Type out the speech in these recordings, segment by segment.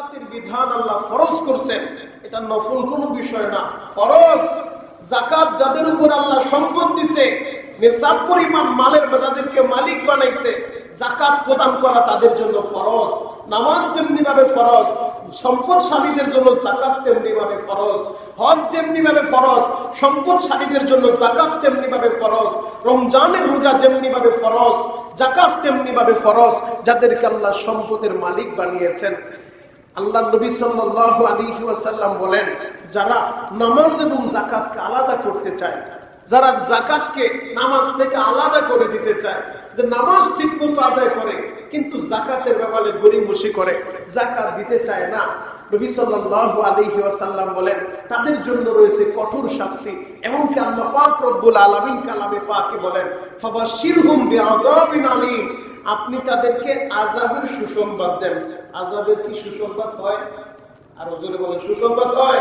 যাকাতের বিধান আল্লাহ ফরজ করছেন, এটা নফল কোনো বিষয় না, ফরজ। যাকাত যাদের উপর আল্লাহ সম্পদ দিছে, নিসাব পরিমাণ মালের যাদেরকে মালিক বানাইছে, যাকাত প্রদান করা তাদের জন্য ফরজ। নামাজ যেমনি ভাবে ফরজ, সম্পদশালীদের জন্য যাকাত তেমনি ভাবে ফরজ। হজ যেমনি ভাবে ফরজ, সম্পদশালীদের জন্য যাকাত তেমনি ভাবে ফরজ। রমজানের রোজা যেমনি ভাবে ফরজ, যাকাত তেমনি ভাবে ফরজ যাদেরকে আল্লাহ সম্পদের মালিক বানিয়েছেন। আল্লাহ নবী সাল্লাল্লাহু আলাইহি ওয়াসাল্লাম বলেন, যারা নামাজ এবং যাকাতকে আলাদা করতে চায়, যারা যাকাতকে নামাজ থেকে আলাদা করে দিতে চায়, যে নামাজ ঠিকমতো আদায় করে কিন্তু যাকাতের ব্যাপারে গরিমসি করে, যাকাত দিতে চায় না, নবী সাল্লাল্লাহু আলাইহি ওয়াসাল্লাম বলেন তাদের জন্য রয়েছে কঠোর শাস্তি। এমনকি আল্লাহ পাক রব্বুল আলামিন কালামে পাকে বলেন, ফাবাশশিরহুম বিআযাবিন আলীম, আপনি তাদেরকে আযাবের সুসংবাদ দেন। আযাবের কি সুসংবাদ হয়? আর জোরে বলেন, সুসংবাদ হয়?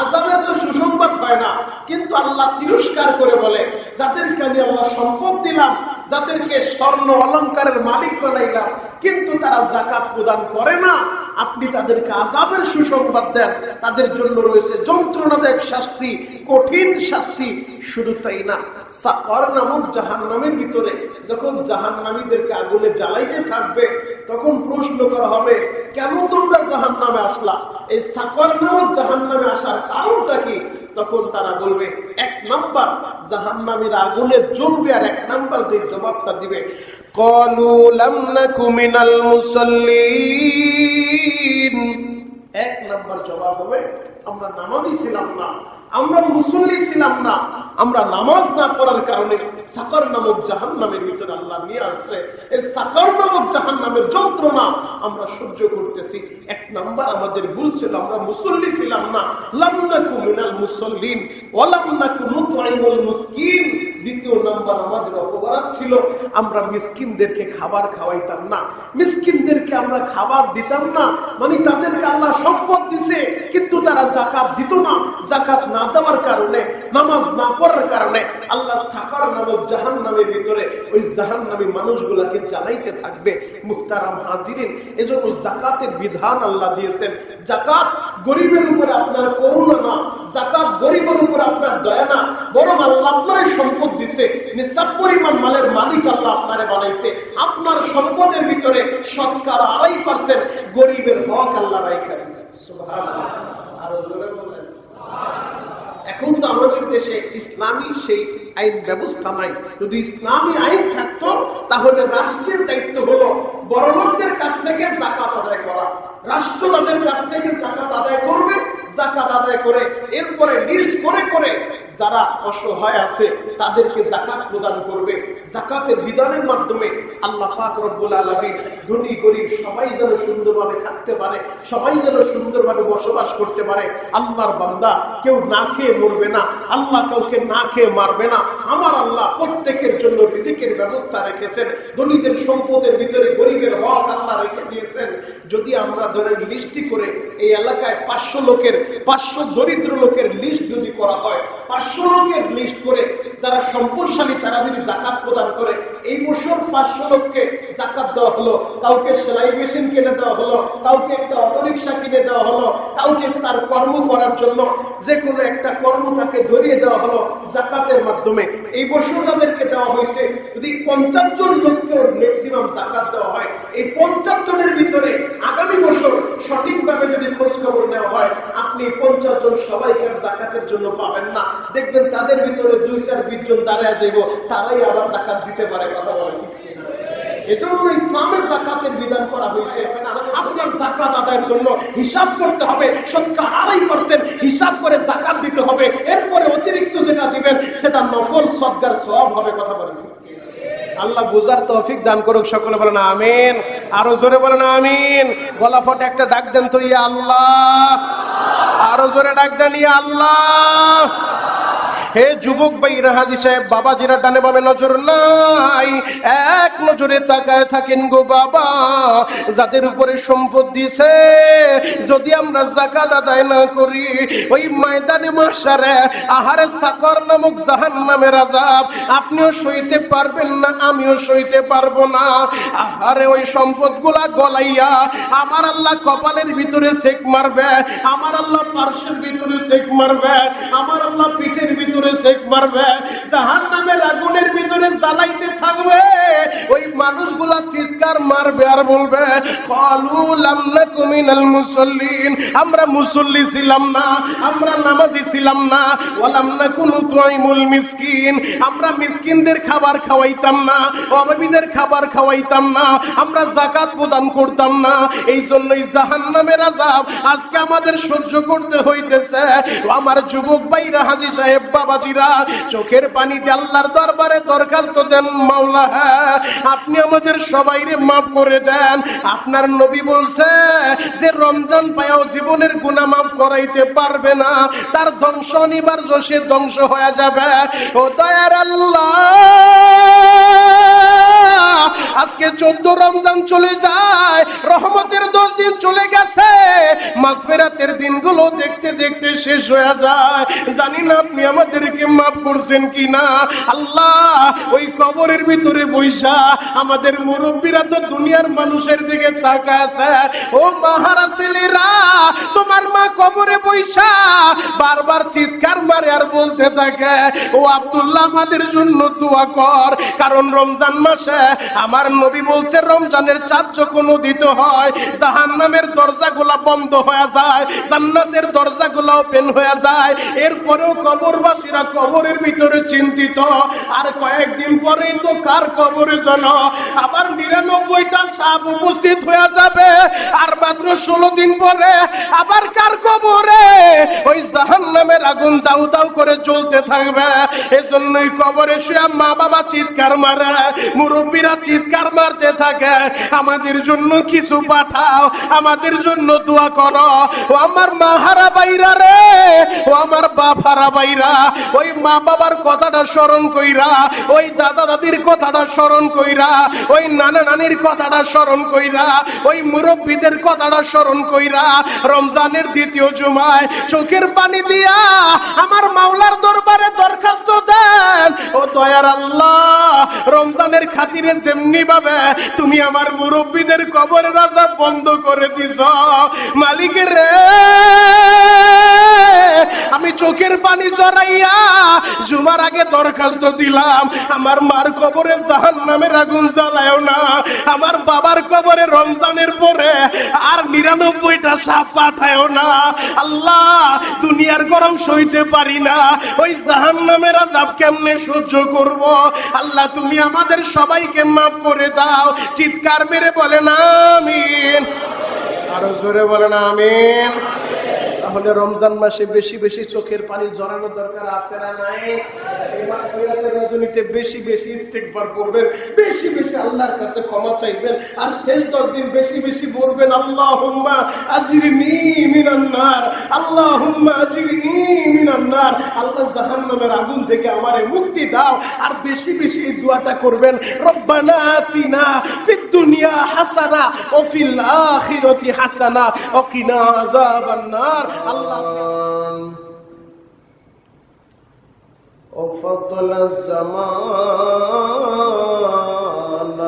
আযাবের তো সুসংবাদ হয় না, কিন্তু আল্লাহ তিরস্কার করে বলে, যাদেরকে আমি আল্লাহ সম্পদ দিলাম, যাদেরকে স্বর্ণ অলংকারের মালিক বানাইলাম, কিন্তু তারা যাকাত প্রদান করে না, আপনি তাদেরকে আযাবের সুসংবাদ দেন। তাদের জন্য রয়েছে যন্ত্রণাদায়ক শাস্তি, কঠিন শাস্তি। শুধু তাই না, সাকর নামক জাহান্নামের ভিতরে যখন জাহান্নামীদেরকে আগুনে জ্বালাইতে থাকবে, তখন প্রশ্ন করা হবে, কেন তোমরা জাহান্নামে আসলা? এই সাকর নামক জাহান্নামে আসার কারণটা কি? তখন তারা বলবে, এক নাম্বার জাহান্নামীরা আগুনে জ্বলবে, আর এক নাম্বার যে জবাবটা দিবে, ক্বালু লাম নাকু মিনাল মুসাল্লিন। এক নাম্বার জবাব হবে, আমরা নামাজি ছিলাম না, আমরা মুসল্লি ছিলাম না, আমরা নামাজ না করার কারণে সাকর নামক জাহান্নামের ভিতরে আল্লাহ নিয়ে আসছে। এই সাকর নামক জাহান্নামের যন্ত্রণা আমরা সহ্য করতেছি। এক নাম্বার আমাদের ভুল ছিল, আমরা মুসল্লি ছিলাম না, লাম নাকু মিনাল মুসাল্লিন ওয়া লাম নাকু নুতঈমুল মিসকিন। দ্বিতীয় নাম্বার আমাদের অপরাধ ছিল, আমরা মিসকিনদেরকে খাবার খাওয়াইতাম না, মিসকিনদেরকে আমরা খাবার দিতাম না। মানে তাদেরকে আল্লাহ সম্পদ দিছে, কিন্তু তারা যাকাত দিত না। যাকাত না দেওয়ার কারণে, নামাজ না পড়ার কারণে আল্লাহ সাকর নামক জাহান্নামের ভিতরে ওই জাহান্নামী মানুষগুলাকে জ্বালাইতে থাকবে। মুহতারাম হাজিরিন, এজন্য যাকাতের বিধান আল্লাহ দিয়েছেন। যাকাত গরিবের উপরে আপনার করুণা না, যাকাত গরিবের উপরে আপনার দয়া না, বরং আল্লাহ আপনার সম্পদ দিছে, নিসাব পরিমাণ মালের মালিক আল্লাহ আপনারে বানাইছে। আপনার সম্পদের ভিতরে শতকরা 2.5% গরিবের হক আল্লাহ রাইখা দিয়েছে। সুবহানাল্লাহ। আরো জোরে বলেন। এখন তো আমাদের দেশে ইসলামী সেই আইন ব্যবস্থা নাই। যদি ইসলামী আইন থাকতো, তাহলে রাষ্ট্রের দায়িত্ব হলো বড়লোকদের কাছ থেকে যাকাত আদায় করা। রাষ্ট্র তাদের কাছ থেকে যাকাত আদায় করবে, যাকাত আদায় করে এরপরে লিস্ট করে করে যারা অসহায় আছে তাদেরকে যাকাত প্রদান করবে। যাকাতের বিধানের মাধ্যমে আল্লাহ পাক রব্বুল আলামিন ধনী গরিব সবাই যেন সুন্দরভাবে থাকতে পারে, সবাই যেন সুন্দরভাবে বসবাস করতে পারে। আল্লাহর বান্দা কেউ না খেয়ে মরবে না, আল্লাহ কাউকে না খেয়ে মারবে না। আমার আল্লাহ প্রত্যেকের জন্য রিজিকের ব্যবস্থা রেখেছেন। ধনীদের সম্পদের ভিতরে গরিবের হক আল্লাহ রেখে দিয়েছেন। যদি আমরা ধরেন লিস্টি করে এই এলাকায় 500 লোকের, 500 দরিদ্র লোকের লিস্ট যদি করা হয়, 500 লোকের লিস্ট করে যারা সম্পদশালী তারা যদি যাকাত প্রদান করে, এই বছর 500 লোককে যাকাত দেওয়া হলো, কাউকে সেলাই মেশিন কিনে দেওয়া হলো, কাউকে একটা অটোরিকশা কিনে দেওয়া হলো, কাউকে তার কর্ম করার জন্য যে কোনো একটা কর্ম তাকে ধরিয়ে দেওয়া হলো যাকাতের মাধ্যমে। এই বছর তাদেরকে দেওয়া হয়েছে, যদি 50 জন লোককে ম্যাক্সিমাম যাকাত দেওয়া হয়, এই 50 জনের ভিতরে আগামী বছর সঠিকভাবে যদি খোঁজ খবর নেওয়া হয়, আপনি 50 জন সবাইকে যাকাতের জন্য পাবেন না। দেখবেন তাদের ভিতরে 2-4-20 জন দাঁড়ায় যাইব, তারাই আবার যাকাত দিতে পারে। কথা বলে ঠিক না? এটাও ইসলামের যাকাতের বিধান করা হয়েছে। আপনার যাকাত আদায়ের জন্য হিসাব করতে হবে, শতকরা 2.5% হিসাব করে যাকাত দিতে হবে। এরপরে অতিরিক্ত যেটা দিবেন সেটা নফল সদকার সওয়াব হবে। কথা বলেন। আল্লাহ বুঝার তৌফিক দান করুক। সকলে বলেন আমিন। আরো জোরে বলেন আমিন। গলা ফটে একটা ডাক দেন তো, ইয়া আল্লাহ। আরো জোরে ডাক দেন, ইয়া আল্লাহ। হে যুবক ভাইরা, হাজী সাহেব বাবাজিরা ডানে বামে নজর নাই, এক নজরে তাকায় থাকেন গো বাবা। যাদের উপরে সম্পদ দিছে, যদি আমরা যাকাত আদায় না করি, ওই ময়দানে মাহশারে আহারে সাকর নামক জাহান্নামের আযাব আপনিও সইতে পারবেন না, আমিও সইতে পারবো না। আহারে ওই সম্পদগুলা গলাইয়া আমার আল্লাহ কপালের ভিতরে সেক মারবে, আমার আল্লাহ পার্শ্বের ভিতরে সেক মারবে, আমার আল্লাহ পিঠের ভিতরে সেক মারবে, জাহান্নামের আগুনের ভিতরে জ্বালাইতে থাকবে। ওই মানুষগুলা চিৎকার মারবে আর বলবে, ক্বালু লাম নাকু মিনাল মুসাল্লিন, আমরা মুসল্লি ছিলাম না, আমরা নামাজি ছিলাম না, ওয়া লাম নাকু নুতঈমুল মিসকিন, আমরা মিসকিনদের খাবার খাওয়াইতাম না, অভাবীদের খাবার খাওয়াইতাম না, আমরা যাকাত প্রদান করতাম না, এই জন্যই জাহান্নামের আযাব আজকে আমাদের সহ্য করতে হইতেছে। আমার যুবক ভাইরা, হাজী সাহেব বাবাজিরা, চোখের পানি দিয়ে আল্লাহর দরবারে দরখাস্ত দেন, মাওলা আপনি আমাদের সবাইরে মাফ করে দেন। আপনার নবী বলছে যে রমজান পায়ও জীবনের গুনাহ মাফ করাইতে পারবে না, তার ধ্বংস অনিবার্য, সে ধ্বংস হয়ে যাবে। ও দয়ার আল্লাহ, আজকে 14 রমজান চলে যায়, রহমতের 10 দিন চলে গেছে, মাগফিরাতের দিনগুলো দেখতে দেখতে শেষ হয়ে যায়। জানি না আপনি আমাদেরকে মাফ করছেন কিনা। আল্লাহ, ওই কবরের ভিতরে বৈশা আমাদের মুরব্বীরা তো দুনিয়ার মানুষের দিকে তাকায় আছে। ও মাহারা ছেলেরা, তোমার মা কবরে বৈশা বারবার চিৎকার মারে আর বলতে থাকে, ও আব্দুল্লাহ আমাদের জন্য দোয়া কর, কারণ রমজান মাসে আমার নবী বলছে রমজানের চাঁদ যখন উদিত হয় জাহান্নামের দরজাগুলা বন্ধ হয়ে যায়, জান্নাতের দরজাগুলা ওপেন হয়ে যায়। এরপরেও কবরবাসীরা কবরের ভিতরে চিন্তিত, আর কয়েকদিন পরেই তো কার কবরে যেন আবার 99টা সাপ উপস্থিত হয়ে যাবে, আর মাত্র 16 দিন পরে আবার কার কবরে ওই জাহান্নামের আগুন দাউ দাউ করে জ্বলতে থাকবে। এজন্যই কবরে শুয়ে মা বাবা চিৎকার মারে, মুরব্বীরা চিৎকার মারতে থাকে, আমাদের জন্য কিছু পাঠাও, আমাদের জন্য দোয়া করো। ও আমার মা হারা বাইরা রে, ও আমার বাপ হারা বাইরা, ওই মা বাবার কথাটা স্মরণ কইরা, ওই দাদা দাদির কথাটা স্মরণ কইরা, ওই নানা নানির কথাটা স্মরণ কইরা, ওই মুরব্বীদের কথাটা স্মরণ কইরা রমজানের দ্বিতীয় জুমায় চোখের পানি দিয়া আমার মাওলার দরবারে দরখাস্ত দেন, ও দয়ার আল্লাহ, রমজানের খাতিরে যেমনি ভাবে তুমি আমার মুরব্বীদের কবরের আযাব বন্ধ করে দিছ, মালিকের রে, আমি চোখের পানি জড়াইয়া জুমার আগে দরখাস্ত দিলাম, আমার মার কবরে জাহান্নামের আগুন জ্বালায়ও না, আমার বাবার কবরে রমজানের পরে আর 99টা সাপ পাঠায়ও না। আল্লাহ, দুনিয়ার গরম সইতে পারি না, ওই জাহান্নামের আযাব কেমনে সহ্য করব। আল্লাহ, তুমি আমাদের সবাইকে মাফ করে দাও। চিৎকার মেরে বলেন আমিন, আরো জোরে বলেন আমিন। তাহলে রমজান মাসে বেশি বেশি চোখের পানি ঝরানো দরকার আছে না নাই? এই মাগফিরাতের রজনীতে বেশি বেশি ইস্তিগফার করবেন, বেশি বেশি আল্লাহর কাছে ক্ষমা চাইবেন, আর শেষ 10 দিন বেশি বেশি বলবেন, আল্লাহুম্মা আজিরনি মিনান নার, আল্লাহুম্মা আজিরনি মিনান নার, আল্লাহ জাহান্নামের আগুন থেকে আমারে মুক্তি দাও। আর বেশি বেশি এই দোয়াটা করবেন, রব্বানা আতিনা ফিদ দুনিয়া হাসানা ওয়া ফিল আখিরাতি হাসানা ওয়া কিনা আযাবান নার। আল্লাহ وفضل الزمان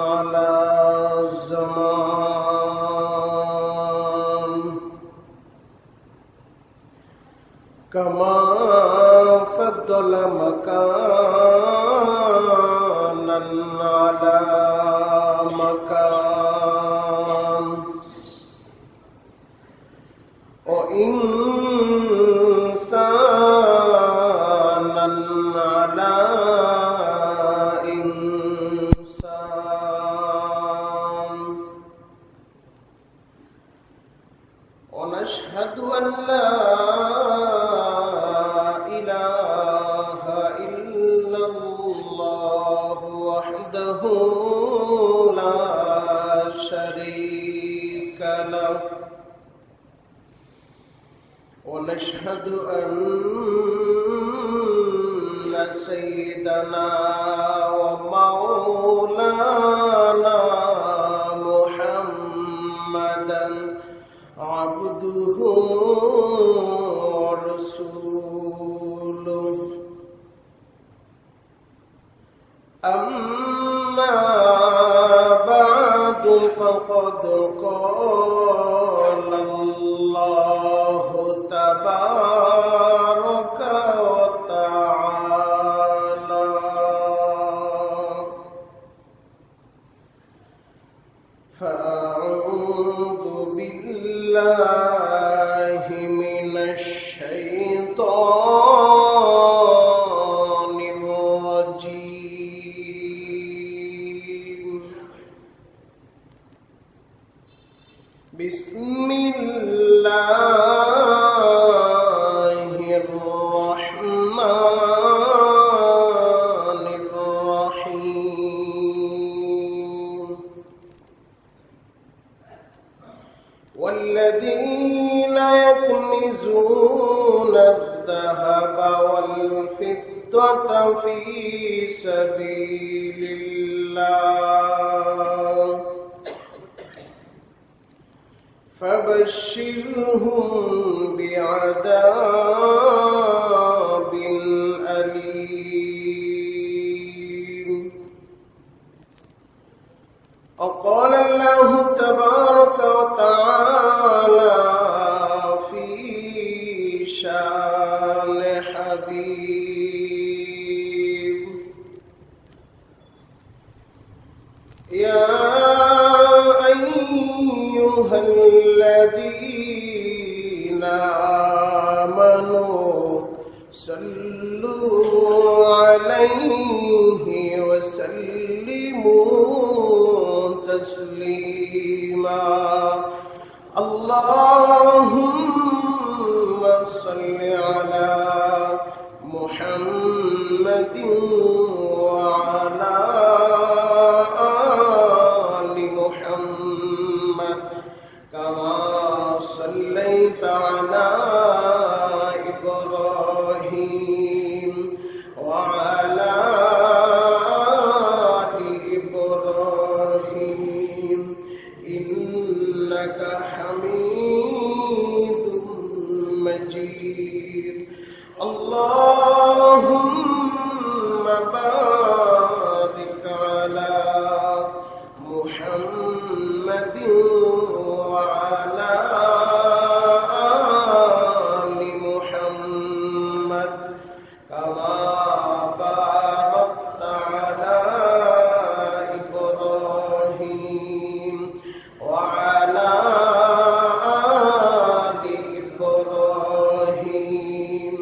على الزمان كما فضل مكانا على مكان وإنسانا على إنسان ونشهد أن لا إله إلا الله وحده لا شريك له ونشهد أن سيدنا ومولانا محمدا عبده ورسوله أما بعد فقد قال الله تبارك وتعالى فأعوذ بالله من الشيطان الرجيم بسم الله الرحمن الرحيم والذين يكنزون الذهب والفضة في سبيل الله فبشرهم بعذاب أليم وقال الله تبارك وتعالى في شان حبيب يا أيها الذين آمنوا صلوا عليه وسلموا تسليما اللهم صل على محمد وعلى آل محمد كما صليت على إبراهيم وعلى آل إبراهيم إنك حميد مجيد اللهم بارك على محمد وعلى آل محمد كما باركت على إبراهيم وعلى آل إبراهيم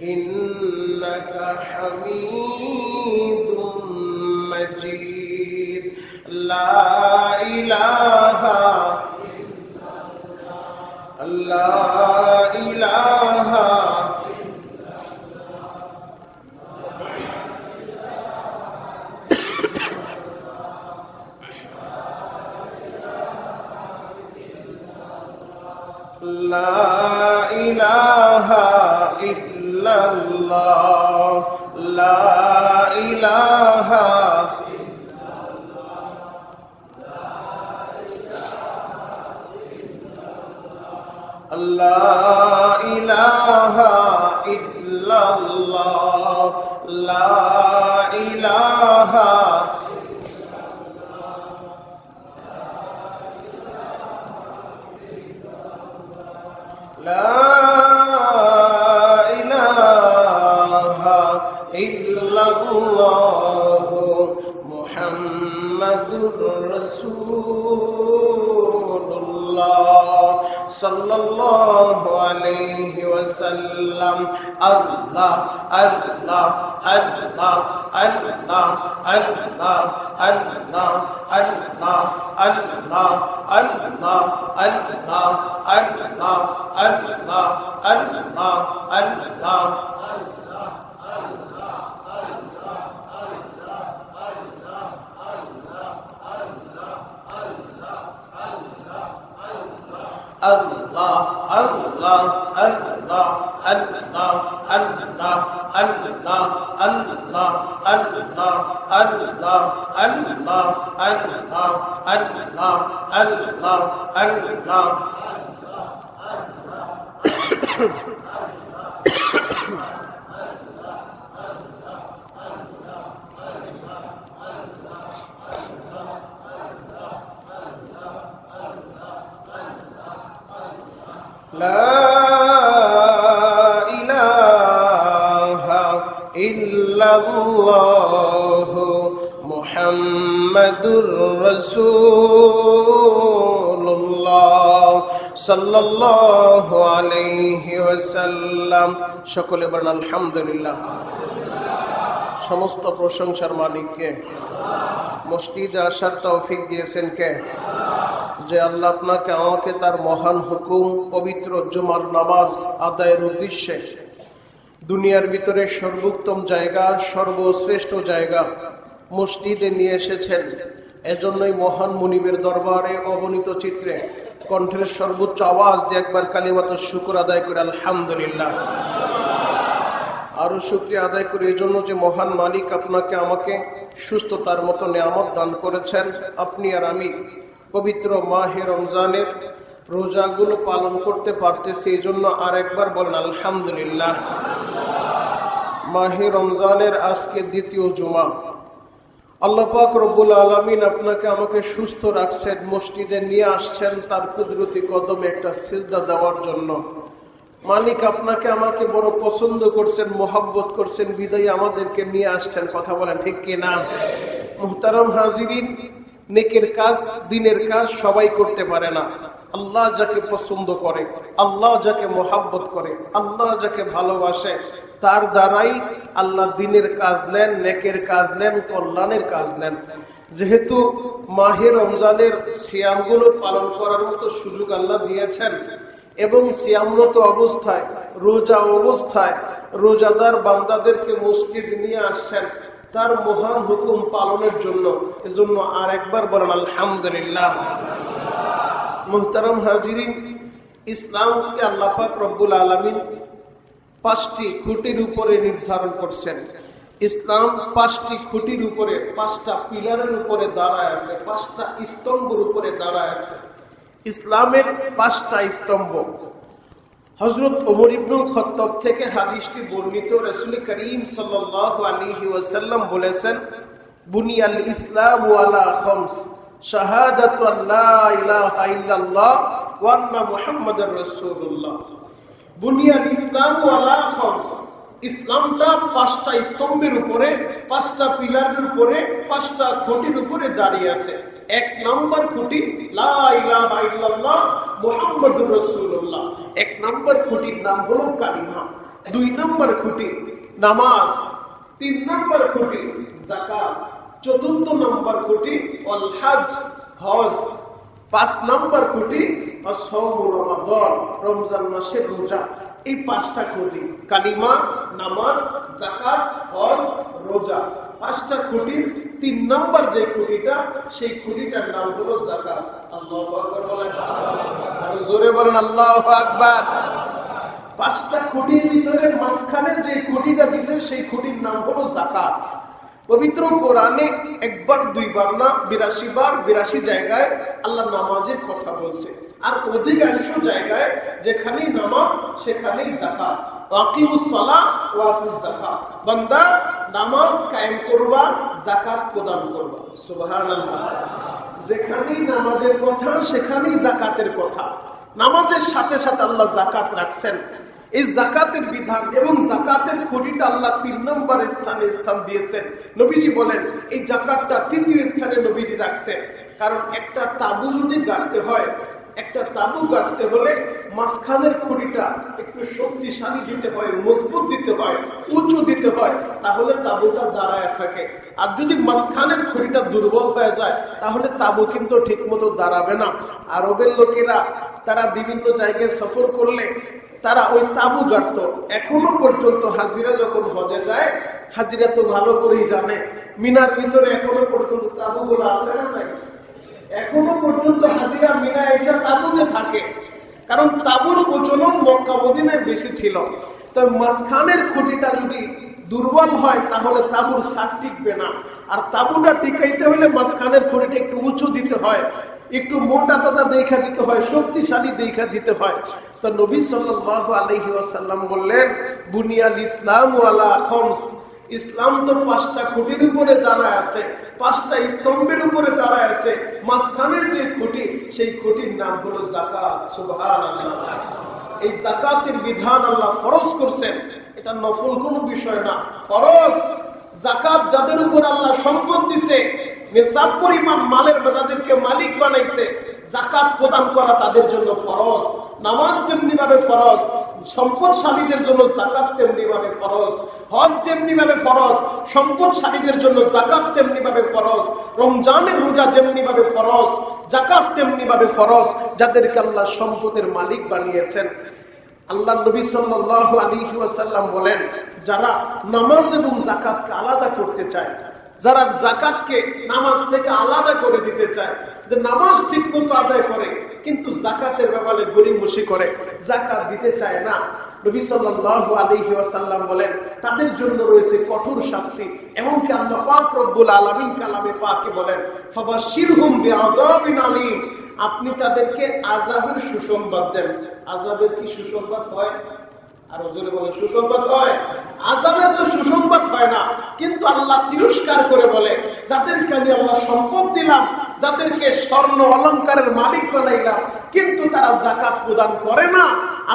إنك حميد مجيد لا إله لا إله لا إله إلا الله لا إله لا إله إلا الله لا إله لا إله إلا الله محمد رسول الله صلى الله عليه وسلم الله الله الله الله الله الله الله الله الله الله الله الله الله আল্লাহ আল্লাহ আল্লাহ আল্লাহ আল্লাহ আল্লাহ আল্লাহ আল্লাহ আল্লাহ আল্লাহ আল্লাহ আল্লাহ আল্লাহ আল্লাহ لا إله إلا الله محمد رسول الله صلى الله عليه وسلم সকলে বলেন আলহামদুলিল্লাহ। সমস্ত প্রশংসার মালিককে, মসজিদে আসার তৌফিক দিয়েছেন কে? যে আল্লাহ আপনাকে আমাকে তার মহান হুকুম পবিত্র জুমার নামাজ আদায়ের উদ্দেশ্যে দুনিয়ার ভিতরে সর্বোত্তম জায়গা, সর্বশ্রেষ্ঠ জায়গা মসজিদে নিয়ে এসেছেন। এজন্যই মহান মুনিবের দরবারে অবনীত চিত্রে কণ্ঠের সর্বোচ্চ আওয়াজ দিয়ে একবার কালিমাতুশ শুকর আদায় করে আলহামদুলিল্লাহ। আরো শুকরিয়া আদায় করে এই জন্য যে মহান মালিক আপনাকে আমাকে সুস্থতার মতো নিয়ামত দান করেছেন। আপনি আর আমি পবিত্র মাহে রমজানের রোজাগুলো পালন করতে পারতেছি, এই জন্য আর একবার বলেন আলহামদুলিল্লাহ। মাহে রমজানের আজকে দ্বিতীয় জুমা। আল্লাহ পাক রব্বুল আলামিন আপনাকে আমাকে সুস্থ রাখছেন, মসজিদে নিয়ে আসছেন তার কুদরতি কদমে একটা সিজদা দেওয়ার জন্য। মালিক আপনাকে আমাকে বড় পছন্দ করছেন, মোহাব্বত করছেন, বিদায় আমাদেরকে নিয়ে আসছেন। কথা বলেন ঠিক কিনা? মুহতারাম হাজিরিন, নেকের কাজ, দিনের কাজ সবাই করতে পারে না। আল্লাহ যাকে পছন্দ করে, আল্লাহ যাকে মোহাব্বত করে, আল্লাহ যাকে ভালোবাসে, তার দ্বারাই আল্লাহ দিনের কাজ নেন, নেকের কাজ নেন, কল্যাণের কাজ নেন। যেহেতু মাহে রমজানের সিয়ামগুলো পালন করার মতো সুযোগ আল্লাহ দিয়েছেন এবং সিয়ামরত অবস্থায়, রোজা অবস্থায় রোজাদার বান্দাদেরকে মসজিদে নিয়ে আসছেন তার মহান হুকুম পালনের জন্য। এজন্য আর একবার বলেন আলহামদুলিল্লাহ। মুহতারাম হাজিরিন, ইসলামকে আল্লাহ পাক রব্বুল আলামিন 5টি খুঁটির উপরে নির্ধারণ করছেন। ইসলাম 5টি খুঁটির উপরে, 5টা পিলারের উপরে দাঁড়ায় আছে, 5টা স্তম্ভের উপরে দাঁড়ায় আছে। ইসলামের 5টা স্তম্ভ। হযরত ওমর ইবনুল খাত্তাব থেকে হাদিসটি বর্ণিত। রাসূল করিম সাল্লাল্লাহু আলাইহি ওয়াসাল্লাম বলেছেন, বুনিয়াল ইসলামু আলা খামস, শাহাদাতু আল্লা ইলাহা ইল্লাল্লাহ ওয়া আন্না মুহাম্মাদার রাসূলুল্লাহ। বুনিয়াল ইসলামু আলা খামস, ইসলামটা 5টা স্তম্ভের উপরে, 5টা পিলারের উপরে, 5টা খুঁটির উপরে দাঁড়িয়ে আছে। 1 নম্বর খুঁটি লা ইলাহা ইল্লাল্লাহ মুহাম্মাদুর রাসূলুল্লাহ। 1 নম্বর খুঁটির নাম হলো কালিমা। 2 নম্বর খুঁটি নামাজ। 3 নম্বর খুঁটি যাকাত। 4 নম্বর খুঁটি আল হজ, হজ। 5 নম্বর খুঁটি আস-সাওম রমাদান, রমজান মাসের রোজা। এই 5টা খুঁটি, কালিমা, নামাজ, যাকাত, হজ, রোজা। 5টা খুঁটির 3 নম্বর যে খুঁটিটা, সেই খুঁটিটার নাম হলো যাকাত। আল্লাহু আকবার বলেন, আর জোরে বলেন আল্লাহু আকবার। 5টা খুঁটির ভিতরে মাঝখানে যে খুঁটিটা দিয়েছে সেই খুঁটির নাম হলো যাকাত। পবিত্র কোরআনে 1 বার 2 বার না, 82 বার 82 জায়গায় আল্লাহ নামাজের কথা বলছে। আর অধিকাংশ জায়গায় যেখানেই নামাজ সেখানেই যাকাত। ওয়াকিমুস সালাহ ওয়া আতুজ যাকাত। বান্দা নামাজ কায়েম করবা, যাকাত প্রদান করবা। সুবহানাল্লাহ। যেখানেই নামাজের কথা সেখানেই যাকাতের কথা। নামাজের সাথে সাথে আল্লাহ যাকাত রাখছেন। এই যাকাতের বিধান এবং যাকাতের খুঁটিটা আল্লাহ 3 নম্বর স্থানে স্থান দিয়েছেন। নবীজি বলেন এই যাকাতটা 3য় স্থানে নবীজি রাখছেন। কারণ একটা তাবু যদি গাড়তে হয়, একটা তাবু গাড়তে হলে মাঝখানের খুঁটিটা একটু শক্তিশালী দিতে হয়, মজবুত দিতে হয়, উঁচু দিতে হয়, তাহলে তাবুটা দাঁড়ায় থাকে। আর যদি মাঝখানের খুঁটিটা দুর্বল হয়ে যায় তাহলে তাবু কিন্তু ঠিক মতো দাঁড়াবে না। আরবের লোকেরা তারা বিভিন্ন জায়গায় সফর করলে তারা ওই তাবু গাড়ত। এখনো পর্যন্ত হাজিরা যখন হজে যায়, হাজিরা তো ভালো করেই জানে মিনার ভিতরে এখনো পর্যন্ত তাবুগুলো আছে না নাই? এখনো পর্যন্ত হাজিরা মিনা এসে তাবুতে থাকে। কারণ তাবুর ওজনও মক্কা মদিনায় বেশি ছিল। তবে মাঝখানের খুঁটিটা যদি দুর্বল হয় তাহলে তাবুর ছাদ টিকবে না, আর তাবুটা টিকাইতে হলে মাঝখানের খুঁটিটা একটু উঁচু দিতে হয়, একটু মোটা তাজা দেখা দিতে হয়, শক্তিশালী দেখা দিতে হয়। তো নবী সাল্লাল্লাহু আলাইহি ওয়াসাল্লাম বললেন, বুনিয়াল ইসলামু আলা খামস, ইসলাম তো 5টা খুঁটির উপরে দাঁড়ায় আছে, 5টা স্তম্ভের উপরে দাঁড়ায় আছে। মাঝখানের যে খুঁটি, সেই খুঁটির নাম হলো যাকাত। সুবহানাল্লাহ। এই যাকাতের বিধান আল্লাহ ফরজ করছেন, এটা নফল কোনো বিষয় না, ফরজ। যাকাত যাদের উপর আল্লাহ সম্পদ দিছে, নিসাব পরিমাণ মালের যাদেরকে মালিক বানাইছে, যাকাত প্রদান করা তাদের জন্য ফরজ। নামাজ যেমনি ভাবে ফরজ, সম্পদশালীদের জন্য যাকাত তেমনি ভাবে ফরজ। হজ যেমনি ভাবে ফরজ, সম্পদশালীদের জন্য যাকাত তেমনি ভাবে ফরজ। রমজানের রোজা যেমনি ভাবে ফরজ, যাকাত তেমনি ভাবে ফরজ যাদেরকে আল্লাহ সম্পদের মালিক বানিয়েছেন। আল্লাহ নবী সাল্লাল্লাহু আলাইহি ওয়াসাল্লাম বলেন, যারা নামাজ এবং যাকাতকে আলাদা করতে চায়, যারা যাকাতকে নামাজ থেকে আলাদা করে দিতে চায়, যে নামাজ ঠিক মতো আদায় করে কিন্তু যাকাতের ব্যাপারে গরিমসি করে, যাকাত দিতে চায় না, নবী সাল্লাল্লাহু আলাইহি ওয়াসাল্লাম বলেন তাদের জন্য রয়েছে কঠোর শাস্তি। এমনকি আল্লাহ পাক রব্বুল আলামিন কালামে পাকে বলেন, ফাবাশশিরহুম বিআযাবিন আলীম, আপনি তাদেরকে আযাবের সুসংবাদ দেন। আযাবের কি সুসংবাদ হয়? আর ওজনে বলে সুসংবাদ হয়? আযাবের তো সুসংবাদ হয় না, কিন্তু আল্লাহ তিরস্কার করে বলে, যাদেরকে আমি আল্লাহ সম্পদ দিলাম, যাদেরকে স্বর্ণ অলংকারের মালিক বানাইলাম, কিন্তু তারা যাকাত প্রদান করে না,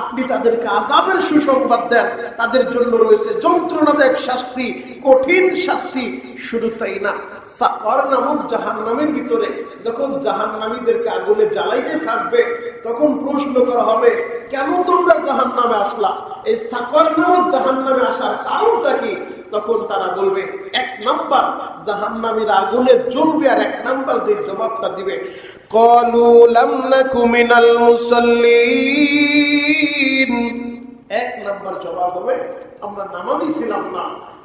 আপনি তাদেরকে আযাবের সুসংবাদ দেন। তাদের জন্য রয়েছে যন্ত্রণাদায়ক শাস্তি, কঠিন শাস্তি। শুধু তাই না, সাকর নামক জাহান্নামের ভিতরে যখন জাহান্নামীদেরকে আগুনে জ্বালাইতে থাকবে, তখন প্রশ্ন করা হবে, কেন তোমরা জাহান্নামে আসলা? এই সাকর নামক জাহান্নামে আসার কারণটা কি? তখন তারা বলবে, 1 নাম্বার জাহান্নামীরা আগুনে জ্বলবে, আর 1 নাম্বার যে জবাবটা দিবে, ক্বালু লাম নাকু মিনাল মুসাল্লিন। 1 নাম্বার জবাব হবে, আমরা নামাজি ছিলাম না,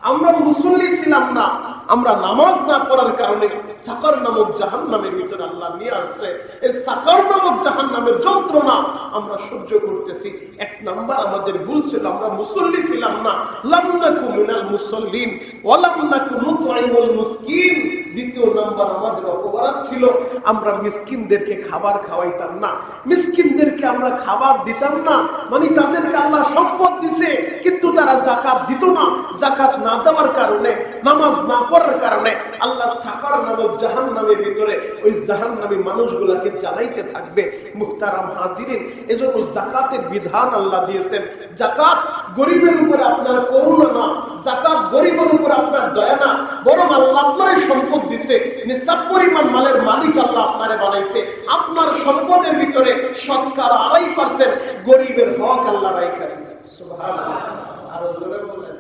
আমরা মুসল্লি ছিলাম না, আমরা নামাজ না পড়ার কারণে সাকর নামক জাহান্নামের ভিতরে আল্লাহ নিয়ে আসছে। এই সাকর নামক জাহান্নামের যন্ত্রণা আমরা সহ্য করতেছি। 1 নাম্বার আমাদের ভুল ছিল, আমরা মুসল্লি ছিলাম না। লাম নাকু মিনাল মুসাল্লিন ওয়া লাম নাকু নুতঈমুল মিসকিন। 2য় নাম্বার আমাদের অপরাধ ছিল, আমরা মিসকিনদেরকে খাবার খাওয়াইতাম না, মিসকিনদেরকে আমরা খাবার দিতাম না। মানে তাদেরকে আল্লাহ সম্পদ দিছে, কিন্তু তারা যাকাত দিত না। যাকাত না দেওয়ার কারণে, নামাজ না পড়ার কারণে আল্লাহ সাকর নামক জাহান্নামের ভিতরে ওই জাহান্নামী মানুষগুলোকে জ্বালাইতে থাকবে। মুহতারাম হাজিরিন, এজন্য যাকাতের বিধান আল্লাহ দিয়েছেন। যাকাত গরিবের উপরে আপনার করুণা না, যাকাত গরিবের উপরে আপনার দয়া না, বরং আল্লাহ আপনার সম্পদ দিছে, নিসাব পরিমাণ মালের মালিক আল্লাহ আপনারে বানাইছে। আপনার সম্পদের ভিতরে শতকরা 2.5% গরিবের হক আল্লাহ রাইখা দিয়েছে। সুবহানাল্লাহ। আরো জোরে বলেন।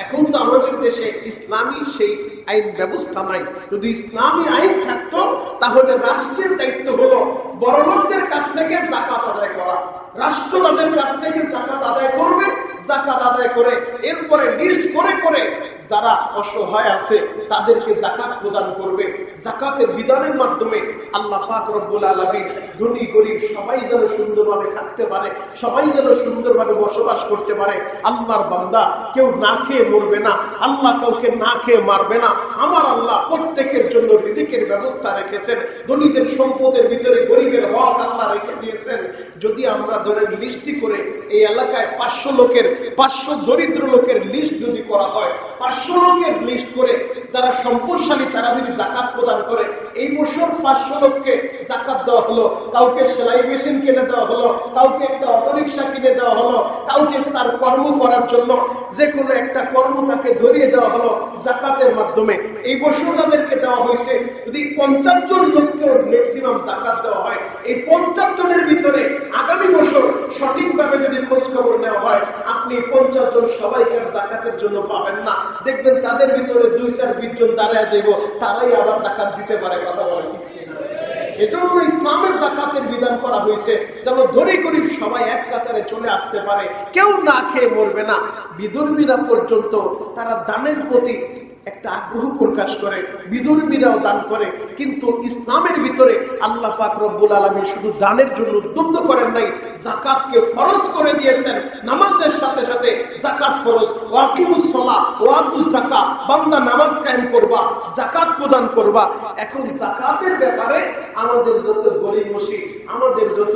এখন তো আমাদের দেশে ইসলামী সেই আইন ব্যবস্থা নাই। যদি ইসলামী আইন থাকতো তাহলে রাষ্ট্রের দায়িত্ব হলো বড়লোকদের কাছ থেকে যাকাত আদায় করা। রাষ্ট্র তাদের কাছ থেকে যাকাত আদায় করবে, যাকাত আদায় করে এরপরে লিস্ট করে করে যারা অসহায় আছে তাদেরকে যাকাত প্রদান করবে। যাকাতের বিধানের মাধ্যমে আল্লাহ পাক রব্বুল আলামিন ধনী গরিব সবাই যেন সুন্দরভাবে থাকতে পারে, সবাই যেন সুন্দরভাবে বসবাস করতে পারে। আল্লাহর বান্দা কেউ না খেয়ে মরবে না, আল্লাহ কাউকে না খেয়ে মারবে না। আমার আল্লাহ প্রত্যেকের জন্য রিজিকের ব্যবস্থা রেখেছেন। ধনীদের সম্পদের ভিতরে গরিবের হক আল্লাহ রেখে দিয়েছেন। যদি আমরা ধরেন লিস্টি করে এই এলাকায় 500 লোকের, 500 দরিদ্র লোকের লিস্ট যদি করা হয়, 500 লোকের লিস্ট করে যারা সম্পদশালী তারা যদি যাকাত প্রদান করে, এই বছর 500 লোককে যাকাত দেওয়া হলো। কাউকে সেলাই মেশিন কিনে দেওয়া হলো, কাউকে একটা অটোরিকশা কিনে দেওয়া হলো, কাউকে তার কর্ম করার জন্য যে কোনো একটা কর্ম তাকে ধরিয়ে দেওয়া হলো যাকাতের মাধ্যমে। এই বছর তাদেরকে দেওয়া হয়েছে। যদি 50 জন লোককে ম্যাক্সিমাম যাকাত দেওয়া হয়, এই 50 জনের ভিতরে আগামী বছর সঠিকভাবে যদি খোঁজ খবর নেওয়া হয়, আপনি 50 জন সবাইকে যাকাতের জন্য পাবেন না। দেখবেন তাদের ভিতরে 2-4-20 জন দাঁড়ায় যাইব, তারাই আবার যাকাত দিতে পারে। কথা বলে ঠিক কিনা? এজন্য ইসলামের যাকাতের বিধান করা হয়েছে যেন ধনী গরিব সবাই এক কাতারে চলে আসতে পারে, কেউ না খেয়ে মরবে না। বিধর্মীরা পর্যন্ত তারা দানের প্রতি একটা আগ্রহ প্রকাশ করে, বিধর্মীরাও দান করে, কিন্তু ইসলামের ভিতরে আল্লাহ পাক রব্বুল আলামিন শুধু দানের জন্য উদ্বুদ্ধ করেন নাই, যাকাতকে ফরজ করে দিয়েছেন। নামাজের সাথে সাথে যাকাত ফরজ। ওয়াকিমুস সালাহ ওয়া আতুজ যাকাত, বান্দা নামাজ কায়েম করবা, যাকাত প্রদান করবা। এখন যাকাতের ব্যাপারে আমাদের যত গরিবসি, আমাদের যত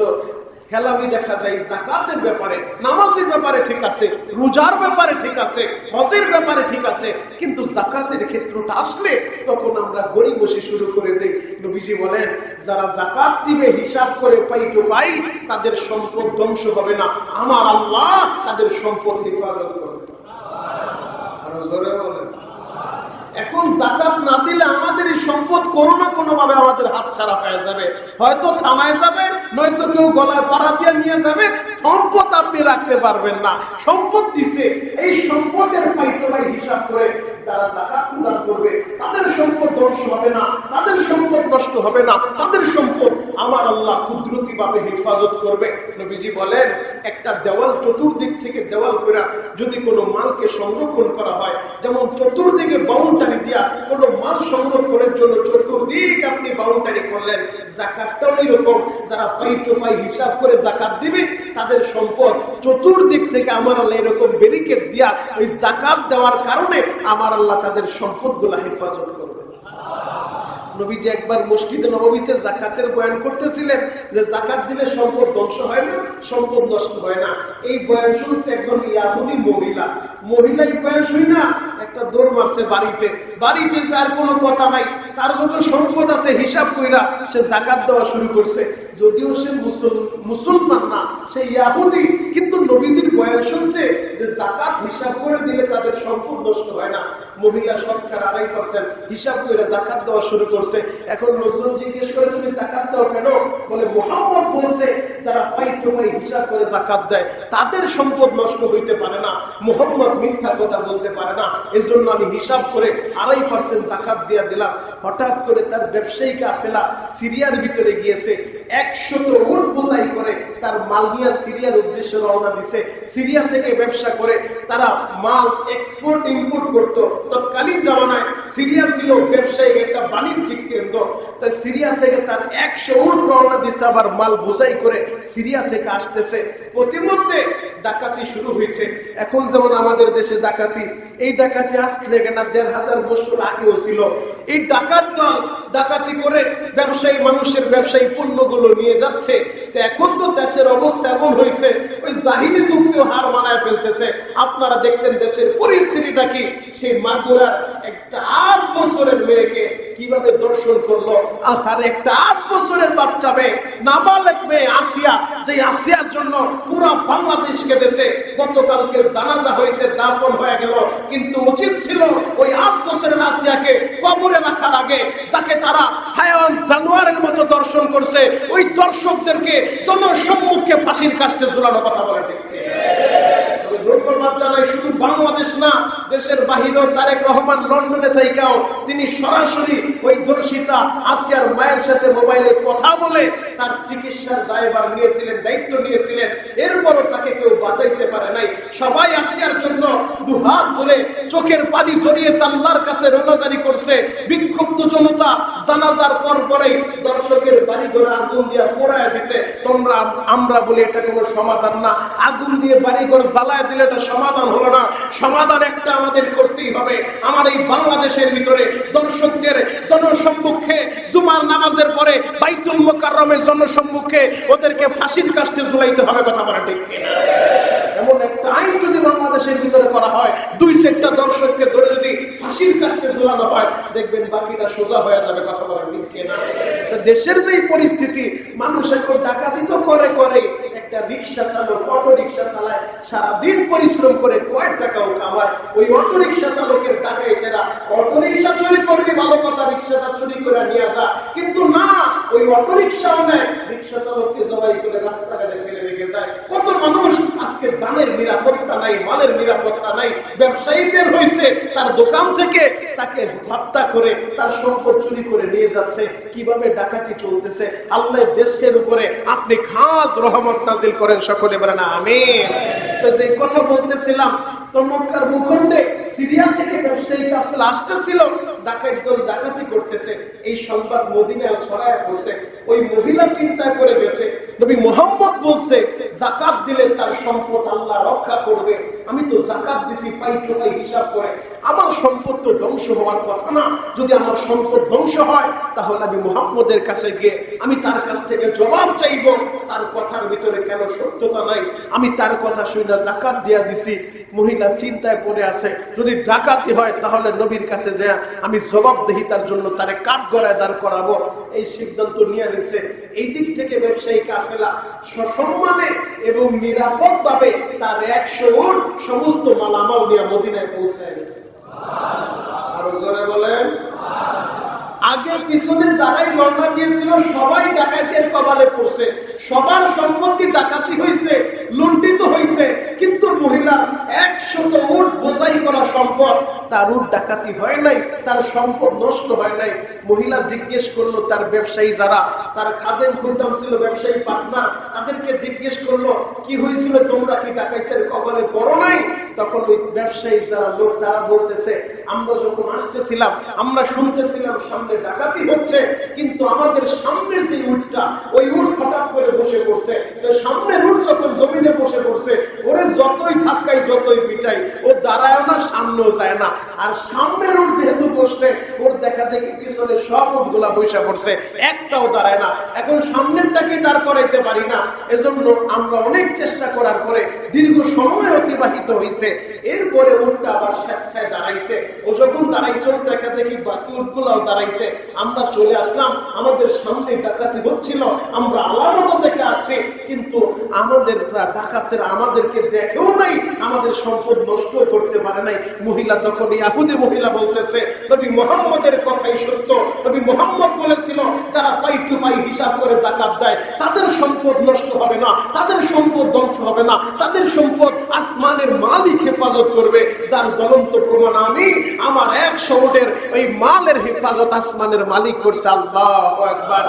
খেলামি দেখা যায়, যাকাতের ব্যাপারে, নামাজের ব্যাপারে ঠিক আছে, রোজার ব্যাপারে ঠিক আছে, হজের ব্যাপারে ঠিক আছে, কিন্তু যাকাতের ক্ষেত্রটা আসলে তখন আমরা গরিব বসে শুরু করে দেই। নবীজি বলেন, যারা যাকাত দিবে হিসাব করে পাই টু পাই, তাদের সম্পদ ধ্বংস হবে না, আমার আল্লাহ তাদের সম্পদ হেফাজত করবে। আরো জোরে বলেন। এখন যাকাত না দিলে আমাদের এই সম্পদ কোনো না কোনো ভাবে আমাদের হাত ছাড়া হয়ে যাবে, হয়তো থানায় যাবে, নয়তো কেউ গলায় পাড়া দিয়ে নিয়ে যাবে, সম্পদ আপনি রাখতে পারবেন না। সম্পদ দিছে, এই সম্পদের পাইটবাই হিসাব করে যারা যাকাত প্রদান করবে তাদের সম্পদ ধ্বংস হবে না, তাদের সম্পদ নষ্ট হবে না, তাদের সম্পদ আমার আল্লাহ কুদরতি ভাবে হেফাজত করবে। নবীজি বলেন, একটা দেওয়াল চতুর্দিক থেকে দেওয়াল করে যদি কোনো মালকে সংরক্ষণ করা হয়, যেমন চতুর্দিকে বাউন্ডারি দিয়া কোনো মাল সংরক্ষণের জন্য চতুর্দিক আপনি বাউন্ডারি করলেন, যাকাতটাও এরকম। যারা পাই টু পাই হিসাব করে যাকাত দিবে তাদের সম্পদ চতুর্দিক থেকে আমার আল্লাহ এরকম ব্যারিকেড দিয়া ওই যাকাত দেওয়ার কারণে আমার আল্লাহ তাদের সম্পদগুলো হেফাজত করবে। নবীজি একবার মসজিদে নববীতে যাকাতের বয়ান করতেছিলেন যে যাকাত দিলে সম্পদ ধ্বংস হয় না, সম্পদ নষ্ট হয় না। এই বয়ান শুনছে একজন ইয়াহুদি মহিলা। এই বয়ান শুই না একটা দৌড় মারছে বাড়িতে। বাড়িতে যার কোনো কথা নাই, তার যত সম্পদ আছে হিসাব কইরা সে যাকাত দেওয়া শুরু করছে। যদিও সে মুসলমান না, সে ইয়াহুদি, কিন্তু নবীজির বয়ান শুনছে যে যাকাত হিসাব করে দিলে তাদের সম্পদ নষ্ট হয় না। মহিলা সরকার 2.5% হিসাব করে যাকাত দেওয়া শুরু করছে। এখন লোকজন জিজ্ঞেস করে, তুমি যাকাত দাও কেন? বলে, মুহাম্মদ বলছে যারা পাই টু পাই হিসাব করে যাকাত দেয় তাদের সম্পদ নষ্ট হইতে পারে না, মুহাম্মদ মিথ্যা কথা বলতে পারে না, এর জন্য আমি হিসাব করে 2.5% যাকাত দিয়ে দিলাম। হঠাৎ করে তার ব্যবসায়ী কাফেলা সিরিয়ার ভিতরে গিয়েছে, 100 উট বোঝাই করে তার মাল নিয়ে সিরিয়ার উদ্দেশ্যে রওনা দিছে। সিরিয়া থেকে ব্যবসা করে তারা মাল এক্সপোর্ট ইম্পোর্ট করতো। তৎকালীন জামানায় সিরিয়া ছিল ব্যবসায়িক একটা বাণিজ্যিক কেন্দ্র। তাই সিরিয়া থেকে তার 100 উট রওনা দিচ্ছে, আবার মাল বোঝাই করে সিরিয়া থেকে আসতেছে। প্রতিমধ্যে ডাকাতি শুরু হয়েছে। এখন যেমন আমাদের দেশে ডাকাতি, এই ডাকাতি আজ থেকে না 1500 বছর আগেও ছিল। এই ডাকাত দল ডাকাতি করে ব্যবসায়ী মানুষের ব্যবসায়ী পণ্যগুলো নিয়ে যাচ্ছে। তো এখন তো দেশের অবস্থা এমন হয়েছে, ওই জাহিলি যুগকেও হার মানায় ফেলতেছে। আপনারা দেখছেন দেশের পরিস্থিতিটা কি। সেই মাগুরা একটা 8 বছরের মেয়েকে কিভাবে দর্শন করলো, আর একটা 8 বছরের বাচ্চা মেয়ে, নাবালেগ মেয়ে আসিয়া, যে আসিয়ার জন্য পুরো বাংলাদেশ কেঁদেছে। গতকালকে জানাজা হয়েছে, দাফন হয়ে গেল, কিন্তু উচিত ছিল ওই 8 বছরের আসিয়াকে কবরে রাখার আগে, যাকে তারা হায়াওয়ান জানোয়ারের মতো দর্শন করছে, ওই দর্শকদেরকে জনসম্মুখে ফাঁসির কাস্টে ঝুলানো। কথা বলে ঠিক শুধু বাংলাদেশ না, দেশের বাহিরেও তারেক রহমান লন্ডনে থাইকাও তিনি সরাসরি ওই ধর্ষিতা আসিয়ার মায়ের সাথে মোবাইলে কথা বলে তার চিকিৎসার দায়ভার নিয়েছিলেন, দায়িত্ব নিয়েছিলেন। এরপরও তাকে কেউ বাঁচাইতে পারে নাই। সবাই আসিয়ার জন্য দুহাত ধরে চোখের পানি ঝরিয়ে আল্লাহর কাছে রোনাজারি করছে। বিক্ষুব্ধ জনতা জানাজার পর পরেই দর্শকের বাড়ি ঘরে আগুন দিয়ে পোড়ায় দিছে। তোমরা আমরা বলি এটা কোনো সমাধান না, আগুন দিয়ে বাড়ি ঘর জ্বালায় দিলে এটা সমাধান হলো না। সমাধান একটা আমাদের করতেই হবে। আমার এই বাংলাদেশের ভিতরে দর্শকদের জনসম্মুখে জুমার নামাজের পরে বাইতুল মুকাররমের জনসম্মুখে ওদেরকে ফাঁসির কাস্টে ঝুলাইতে হবে। কথা বলা ঠিক কিনা? এমন একটা আইন যদি বাংলাদেশের ভিতরে করা হয়, 2-4টা দর্শককে ধরে যদি ফাঁসির কাস্টে ঝুলানো হয়, দেখবেন বাকিটা সোজা হয়ে যাবে। কথা বলা ঠিক কিনা? দেশের যে পরিস্থিতি, মানুষ এখন ডাকাতি তো করে, একটা রিক্সা চালক অটো রিক্সা চালায়, সারাদিন পরিশ্রম করে কয়েক টাকাও কামায়। ওই অটো রিক্সা চালকের ডাকাইতেরা অটো রিক্সা চুরি করবে, ভালো কথা, রিক্সাটা চুরি করে নিয়ে যা, কিন্তু না, ওই অটো রিক্সাও নেয়, রিক্সা চালককে জবাই করে রাস্তাঘাটে ফেলে রেখে যায়। কত মানুষ আজকে জানের নিরাপত্তা নাই, মালের নিরাপত্তা নাই। ব্যবসায়ী বের হয়েছে, তার দোকান থেকে তাকে হত্যা করে তার সম্পদ চুরি করে নিয়ে যাচ্ছে। কিভাবে ডাকাতি চলতেছে। আল্লাহ দেশের উপরে আপনি খাস রহমত নাজিল করেন, সকলে বলেন আমিন। তো যে কথা বলতেছিলাম, তো মক্কার ভূখণ্ডে সিরিয়া থেকে ব্যবসায়ী কাফেলা আসতেছিল, ডাকাত দল ডাকাতি করতেছে, এই সংবাদ মদিনায় ছড়ায় পড়ছে। ওই মহিলা চিন্তা করে গেছে, নবী মুহাম্মদ বলছে যাকাত দিলে তার সম্পদ আল্লাহ রক্ষা করবে, আমি তো যাকাত দিছি পাই টু পাই হিসাব করে, আমার সম্পদ তো ধ্বংস হওয়ার কথা না। যদি আমার সম্পদ ধ্বংস হয় তাহলে আমি মুহাম্মদের কাছে গিয়ে আমি তার কাছ থেকে জবাব চাইব, তার কথার ভিতরে কেন সত্যতা নাই। আমি তার কথা শুনে যাকাত দিয়া দিছি। মহিলা চিন্তায় পড়ে আছে, যদি ডাকাতি হয় তাহলে নবীর কাছে যায় আমি জবাবদিহিতার জন্য তারে কাঠগড়ায় দাঁড় করাবো। এই সিদ্ধান্ত নিয়ে নিছে। এই দিক থেকে ব্যবসায়ী কাফেলা সসম্মানে এবং নিরাপদ ভাবে তার 100 উট সমস্ত মালামাল নিয়ে মদিনায় পৌঁছায় গেছে। আরো জোরে বলেন। আগে পিছনে যারাই রওনা দিয়েছিল সবাই ডাকাতের কবলে পড়ছে, সবার সম্পত্তি ডাকাতি হয়েছে, লুণ্ঠিত হয়েছে, কিন্তু মহিলা 100 উট বোঝাই করা সম্পদ, তার উট ডাকাতি হয় নাই, তার সম্পদ নষ্ট হয় নাই। মহিলা জিজ্ঞেস করলো তার ব্যবসায়ী যারা, তার খাদেম খুদ্দাম ছিল, ব্যবসায়ী পার্টনার, তাদেরকে জিজ্ঞেস করলো কি হয়েছিল, তোমরা কি ডাকাতের কবলে পড়ো নাই? তখন ওই ব্যবসায়ী যারা লোক তারা বলতেছে, আমরা যখন আসতেছিলাম আমরা শুনতেছিলাম সামনে ডাকাতি হচ্ছে, কিন্তু আমাদের সামনের যে উটটা, ওই উট হঠাৎ করে বসে পড়ছে। সামনের উট যখন জমিনে বসে পড়ছে, ওরে যতই ধাক্কাই যতই পিটাই ও দাঁড়ায় না, সামনেও যায় না। আর সামনের উট যেহেতু বসছে, ওর দেখা দেখি পিছনে সব উট গুলা বসে পড়ছে, একটাও দাঁড়ায় না। এখন সামনেরটাকে দাঁড় করাইতে পারি না, এজন্য আমরা অনেক চেষ্টা করার পরে দীর্ঘ সময় অতিবাহিত হয়েছে, এরপরে উটটা আবার স্বেচ্ছায় দাঁড়াইছে। ও যখন দাঁড়াইছে দেখা দেখি বাকি উটগুলাও দাঁড়াইছে। আমরা চলে আসলাম, আমাদের সামনে ডাকাতি হচ্ছিল, আমরা আলামত থেকে আসছি, কিন্তু আমাদের ডাকাতের আমাদেরকে দেখেও নাই, আমাদের সম্পদ নষ্ট করতে পারে নাই। মহিলা তখন ইয়াহুদি মহিলা বলতেছে, নবী মুহাম্মদের কথাই সত্য। নবী মুহাম্মদ বলেছিল যারা পাই টু পাই হিসাব করে যাকাত দেয় তাদের সম্পদ নষ্ট হবে না, তাদের সম্পদ ধ্বংস হবে না, তাদের সম্পদ আসমানের মালিক হেফাজত করবে। যার জ্বলন্ত প্রমাণ আমি, আমার 100 উটের ওই মালের হেফাজত আসমানের মালিক করছে। আল্লাহু আকবার।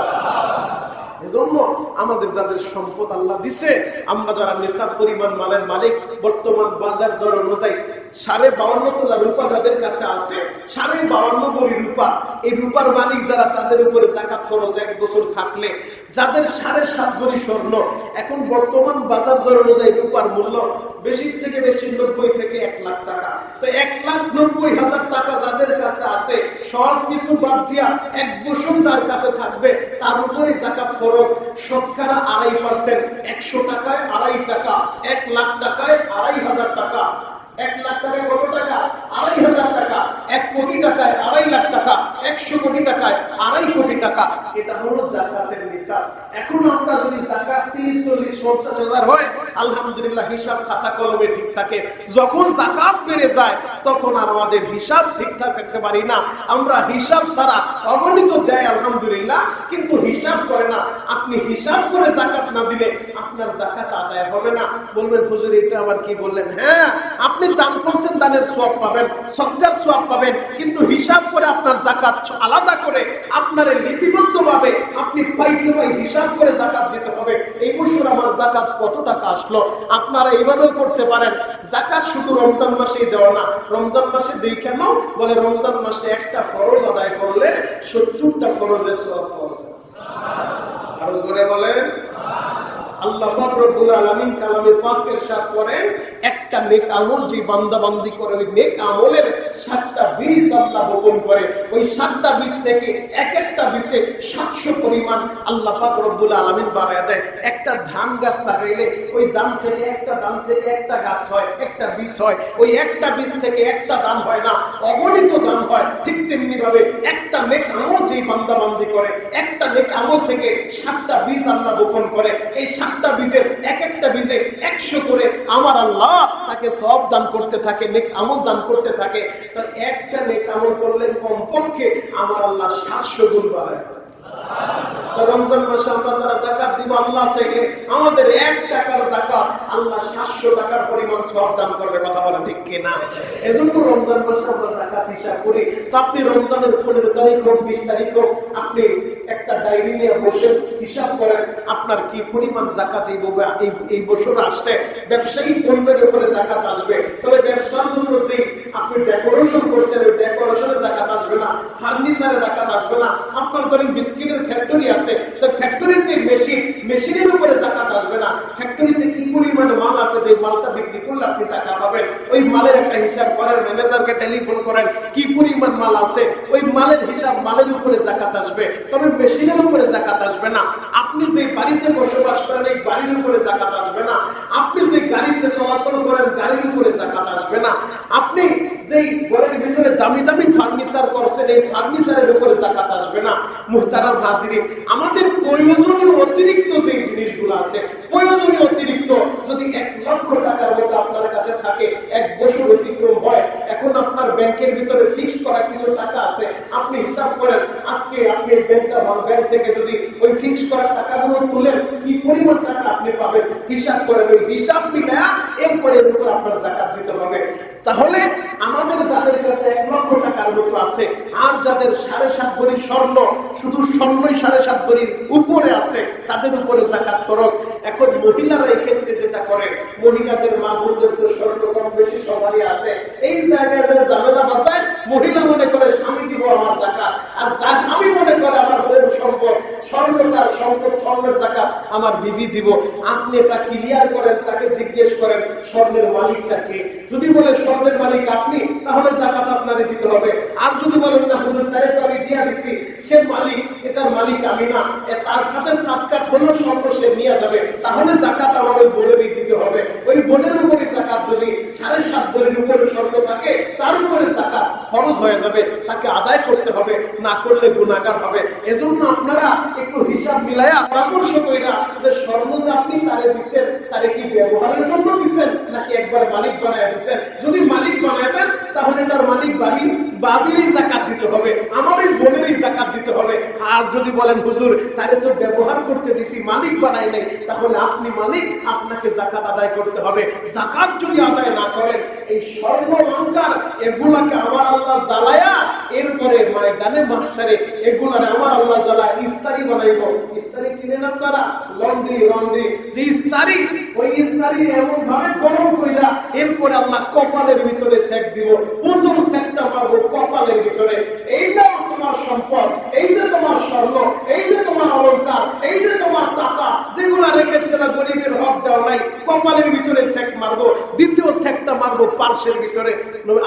এজন্য আমাদের যাদের সম্পদ আল্লাহ দিছে, আমরা যারা নিসাব পরিমাণ মালের মালিক, বর্তমান বাজার দর অনুযায়ী 52.5 তোলা রূপা যাদের কাছে আছে, 52.5 ভরি রূপা, এই রূপার মালিক যারা, তাদের উপরে যাকাত খরচ 1 বছর থাকলে, যাদের 7.5 ভরি স্বর্ণ, এখন বর্তমান বাজার দর অনুযায়ী রূপার মূল্য বেশি থেকে বেশি 90 থেকে 1 লাখ টাকা। তো 1,90,000 টাকা যাদের কাছে আছে, সব কিছু বাদ দিয়া 1 বছর যার কাছে থাকবে, তার উপরে যাকাত খরচ শতকরা 2.5%। 100 টাকায় 2.5 টাকা, 1 লাখ টাকায় 2,500 টাকা। 1 লাখ টাকায় কত টাকা? 2,500 টাকা। 1 কোটি টাকায় 2.5 লাখ টাকা, 100 কোটি টাকায় 2.5 কোটি টাকা। এটা হলো যাকাতের নিসাব। এখন আমরা যদি যাকাত 30, 40, 50 হাজার হয়, আলহামদুলিল্লাহ হিসাব খাতা কলমে ঠিক থাকে। যখন যাকাত বেড়ে যায় তখন আর আমাদের হিসাব ঠিকঠাক রাখতে পারি না। আমরা হিসাব ছাড়া অগণিত দেয় আলহামদুলিল্লাহ, কিন্তু হিসাব করে না। আপনি হিসাব করে যাকাত না দিলে আপনার যাকাত আদায় হবে না। বলবেন হুজুর এটা আবার কি বললেন? হ্যাঁ, আপনি দান করছেন, দানের সওয়াব পাবেন, সদকার সওয়াব পাবেন, কিন্তু হিসাব করে আপনার যাকাত আলাদা করে আপনার লিপিবদ্ধভাবে আপনি পাই টু পাই হিসাব করে যাকাত দিতে হবে। এই বছর আমার যাকাত কত টাকা আসলো, আপনারা এইভাবেও করতে পারেন। যাকাত শুধু রমজান মাসেই দেওয়া না, রমজান মাসে দেই কেন? বলে রমজান মাসে একটা ফরজ আদায় করলে 70টা ফরজের সওয়াব পাওয়া যায়। আরো জোরে বলেন। আল্লাহ পাক রব্বুল আলামিন কালামে পাক ইরশাদ করেন, একটা নেক আমল যে বান্দা বান্দি করে, ওই নেক আমলের 7টা বীজ আল্লাহ বপন করে। ওই 7টা বীজ থেকে এক একটা বীজে 700 পরিমাণ আল্লাহ পাক রব্বুল আলামিন বাড়ায় দেয়। একটা ধান গাছ লাগাইলে ওই ধান থেকে একটা গাছ হয়, একটা বীজ হয়। ওই একটা বীজ থেকে একটা দান হয় না, অগণিত দান হয়। ঠিক তেমনি ভাবে একটা নেক আমল যে বান্দা বান্দি করে, একটা নেক আমল থেকে 7টা বীজ আল্লাহ বপন করে। এই 7টা বীজের এক একটা বীজে 100 করে আমার আল্লাহ তাকে সওয়াব দান করতে থাকে, নেক আমল দান করতে থাকে। তো একটা নেক আমল করলে কমপক্ষে আমার আল্লাহ 700 গুণ বাড়ায়। রমজান মাসে আমরা যারা যাকাত দিব, আল্লাহ চাইলে আমাদের 1 টাকার যাকাত আল্লাহ 700 টাকার পরিমাণ সওয়াব দান করবে। কথা বলা ঠিক কিনা? এজন্য রমজান মাসে আমরা যাকাত হিসাব করি। তো আপনি রমজানের 15 তারিখ হোক 20 তারিখ হোক, আপনি একটা ডায়েরি নিয়ে বসে হিসাব করেন আপনার কি পরিমাণ যাকাত এই বছর আসছে। ব্যবসায়ী পণ্যের উপরে যাকাত আসবে, তবে ব্যবসার জন্য যে আপনি ডেকোরেশন করছেন ওই ডেকোরেশনের যাকাত আসবে না, ফার্নিচারের যাকাত আসবে না। আপনার ধরেন বিস্কিটের ফ্যাক্টরি আছে, তো ফ্যাক্টরিতে মেশিনের উপরে যাকাত আসবে না। ফ্যাক্টরিতে কি পরিমাণ মাল আছে, যে মালটা বিক্রি করলে আপনি টাকা পাবেন, ওই মালের একটা হিসাব করেন, ম্যানেজারকে টেলিফোন করেন কি পরিমাণ মাল আছে, ওই মালের হিসাব, মালের উপরে যাকাত আসবে, তবে মেশিনের উপরে যাকাত আসবে না। আপনি যে বাড়িতে বসবাস করেন এই বাড়ির উপরে যাকাত আসবে না। আপনি যে গাড়িতে চলাচল করেন গাড়ির উপরে যাকাত আসবে না। আপনি যে ঘরের ভিতরে দামি দামি ফার্নিচার করছেন এই ফার্নিচারের উপরে যাকাত আসবে না। মুহতারাম হাজিরিন, আমাদের প্রয়োজনীয় অতিরিক্ত যে জিনিসগুলো আছে, প্রয়োজনীয় অতিরিক্ত যদি 1 লক্ষ টাকার মতো আপনার কাছে থাকে, 1 বছর অতিক্রম হয়, এখন আপনার ব্যাংকের ভিতরে ফিক্সড করা কিছু টাকা আছে, আপনি হিসাব করেন আজকে আপনি ব্যাংক থেকে যদি ওই ফিক্সড করা টাকাগুলো তুলেন কি পরিমাণ টাকা আপনি পাবেন, হিসাব করেন। ওই হিসাব মিলে এরপরে এর উপর আপনার যাকাত দিতে হবে। তাহলে আমাদের যাদের কাছে 1 লক্ষ টাকার মতো আছে, আর যাদের 7.5 ভরি স্বর্ণ, শুধু স্বর্ণই 7.5 ভরির উপরে আছে, তাদের উপরে যাকাত খরচ। এখন মহিলারা এই ক্ষেত্রে যেটা করে, মহিলাদের মা বোনদের তো স্বর্ণ কম বেশি সবারই আছে, এই জায়গায় যারা ঝামেলা বাঁচায়, মহিলা মনে করে স্বামী দিব আমার যাকাত, আর যা স্বামী মনে করে আমার বউ সম্পদ, স্বর্ণটার সম্পদ, স্বর্ণের যাকাত আমার বিবি দিব। আপনি এটা ক্লিয়ার করেন, তাকে জিজ্ঞেস করেন স্বর্ণের মালিকটা কে। যদি বলে স্বর্ণের মালিক আপনি, তাহলে যাকাত আপনারে দিতে হবে। আর যদি বলেন না হুজুর তারে তো আমি দিয়া দিছি, সে মালিক, এটার মালিক আমি না, তার সাথে সাতকাট হলো স্বর্ণ সে নিয়ে যাবে, তাহলে যাকাত আমার ওই বোনেরই দিতে হবে। ওই বোনের উপরে যাকাত যদি 7.5 ভরির উপরে স্বর্ণ থাকে, তার উপরে যাকাত খরচ হয়ে যাবে, তাকে আদায় করতে হবে, না করলে গুনাহগার হবে। এজন্য আপনারা একটু হিসাব মিলায়া পরামর্শ কইরা যে স্বর্ণ যে আপনি তারে দিচ্ছেন, তারে কি ব্যবহারের জন্য দিচ্ছেন নাকি একবার মালিক বানায় দিচ্ছেন। যদি মালিক বানায় দেন তাহলে তার মালিক বাবিরই যাকাত দিতে হবে, আমারই বোনেরই যাকাত দিতে হবে। আর যদি বলেন হুজুর তারে তো ব্যবহার করতে দিছি, মালিক বানাই নাই, তাহলে আপনি মালিক, আপনাকে যাকাত আদায় করতে হবে। যাকাত যদি আদায় না করেন, এই স্বর্ণ অলংকার এগুলাকে আমার আল্লাহ জ্বালায়া এরপরে ময়দানে মাহশারে এগুলারে আমার আল্লাহ জ্বালায় ইস্তারি বানাইব। ইস্তারি চিনেন আপনারা? লন্ড্রি যে ইস্তারি, ওই ইস্তারি এমন ভাবে গরম কইরা এরপরে আল্লাহ কপালের ভিতরে সেক দিব, প্রথম সেকটা মারবো কপালের ভিতরে। এইটাও তোমার সম্পদ, এই যে তোমার স্বর্ণ, এই যে তোমার অলংকার, এই যে তোমার টাকা, যেগুলা রেখেছে না গরিবের হক দেওয়া নাই, কপালের ভিতরে সেক মারবো। দ্বিতীয় সেকটা মারবো পার্শ্বের ভিতরে।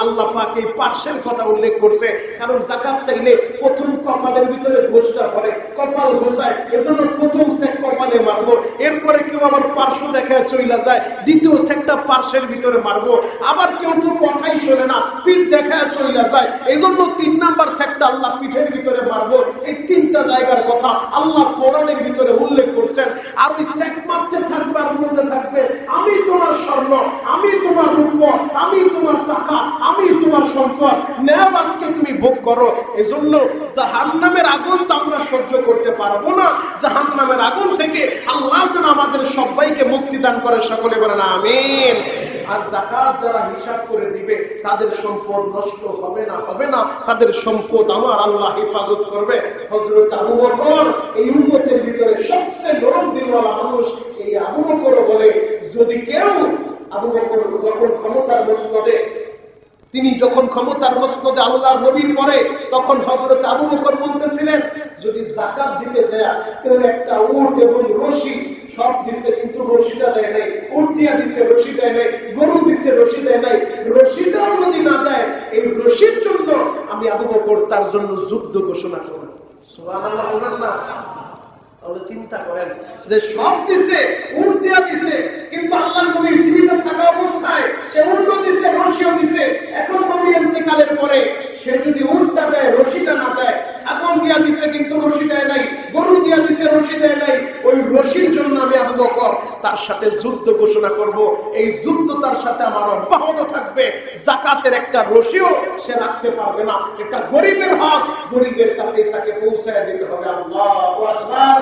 আল্লাহ পাক এই পার্শ্বের কথা উল্লেখ করছে, কারণ যাকাত চাইলে প্রথম কপালের ভিতরে ঘোষটা পড়ে, কপাল ঘোষায়, এজন্য প্রথম সেক কপালে মারবো। এরপরে কেউ আবার পার্শ্ব দেখায় চইলা যায়, দ্বিতীয় সেকটা পার্শ্বের ভিতরে মারবো। আবার কেউ তো কথাই শোনে না, পিঠ দেখায় চইলা যায়, এই জন্য 3 নাম্বার সেকটা আল্লাহ পিঠের ভিতরে মারবো। এই 3টা জায়গার কথা আল্লাহ কোরআনের ভিতরে উল্লেখ করছেন। আর ওই সেক মারতে থাকবে আর বলতে থাকবে আমি তোমার স্বর্ণ, আমি তোমার রূপ, আমি তোমার টাকা, আমি তোমার সম্পদ, নেও আজকে তুমি ভোগ করো। এজন্য জাহান্নামের আগুন তো আমরা সহ্য করতে পারবো না। জাহান্নামের আগুন থেকে আল্লাহ যেন আমাদের সবাইকে মুক্তি দান করে, সকলে বলেন আমিন। আর যাকাত যারা হিসাব করে দিবে তাদের সম্পদ নষ্ট হবে না, তাদের সম্পদ আমার আল্লাহ হেফাজত করবে। হযরত আবু বকর এই উম্মতের ভিতরে সবচেয়ে নরম দিলওয়ালা মানুষ। এই আবু বকর বলে, যদি কেউ, আবু বকর যখন ক্ষমতার মসনদে, তিনি যখন ক্ষমতার মসনদে আল্লাহর নবীর পরে, তখন হযরত আবু বকর বলতেছিলেন যদি যাকাত দিতে যায় কেউ একটা উট এবং রশি সব দিছে, কিন্তু রশিটা দেয় নাই, উট দিয়া দিছে রশি দেয় নাই, গরু দিছে রশি দেয় নাই, রশিটাও যদি না দেয় এই রশির জন্য আমি আবু বকর তার জন্য যুদ্ধ ঘোষণা করব। সুবহানাল্লাহ বলেন না? তাহলে চিন্তা করেন যে সব দিছে, উট দিয়া দিছে, কিন্তু আল্লাহ নবীর জীবিত থাকা অবস্থায় সে উট দিছে, রশিও দিছে। এখন নবীর ইন্তেকালের পরে সে যদি উটটা দেয় রশিটা না দেয়, ছাগল দিয়া দিছে কিন্তু রশি দেয় নাই, গরু দিয়া দিছে রশি দেয় নাই, ওই রশির জন্য আমি আবু বকর তার সাথে যুদ্ধ ঘোষণা করব। এই যুদ্ধ তার সাথে আমার অব্যাহত থাকবে। যাকাতের একটা রশিও সে রাখতে পারবে না। এটা গরিবের হক, গরিবের কাছে তাকে পৌঁছায় দিতে হবে। আল্লাহু আকবার।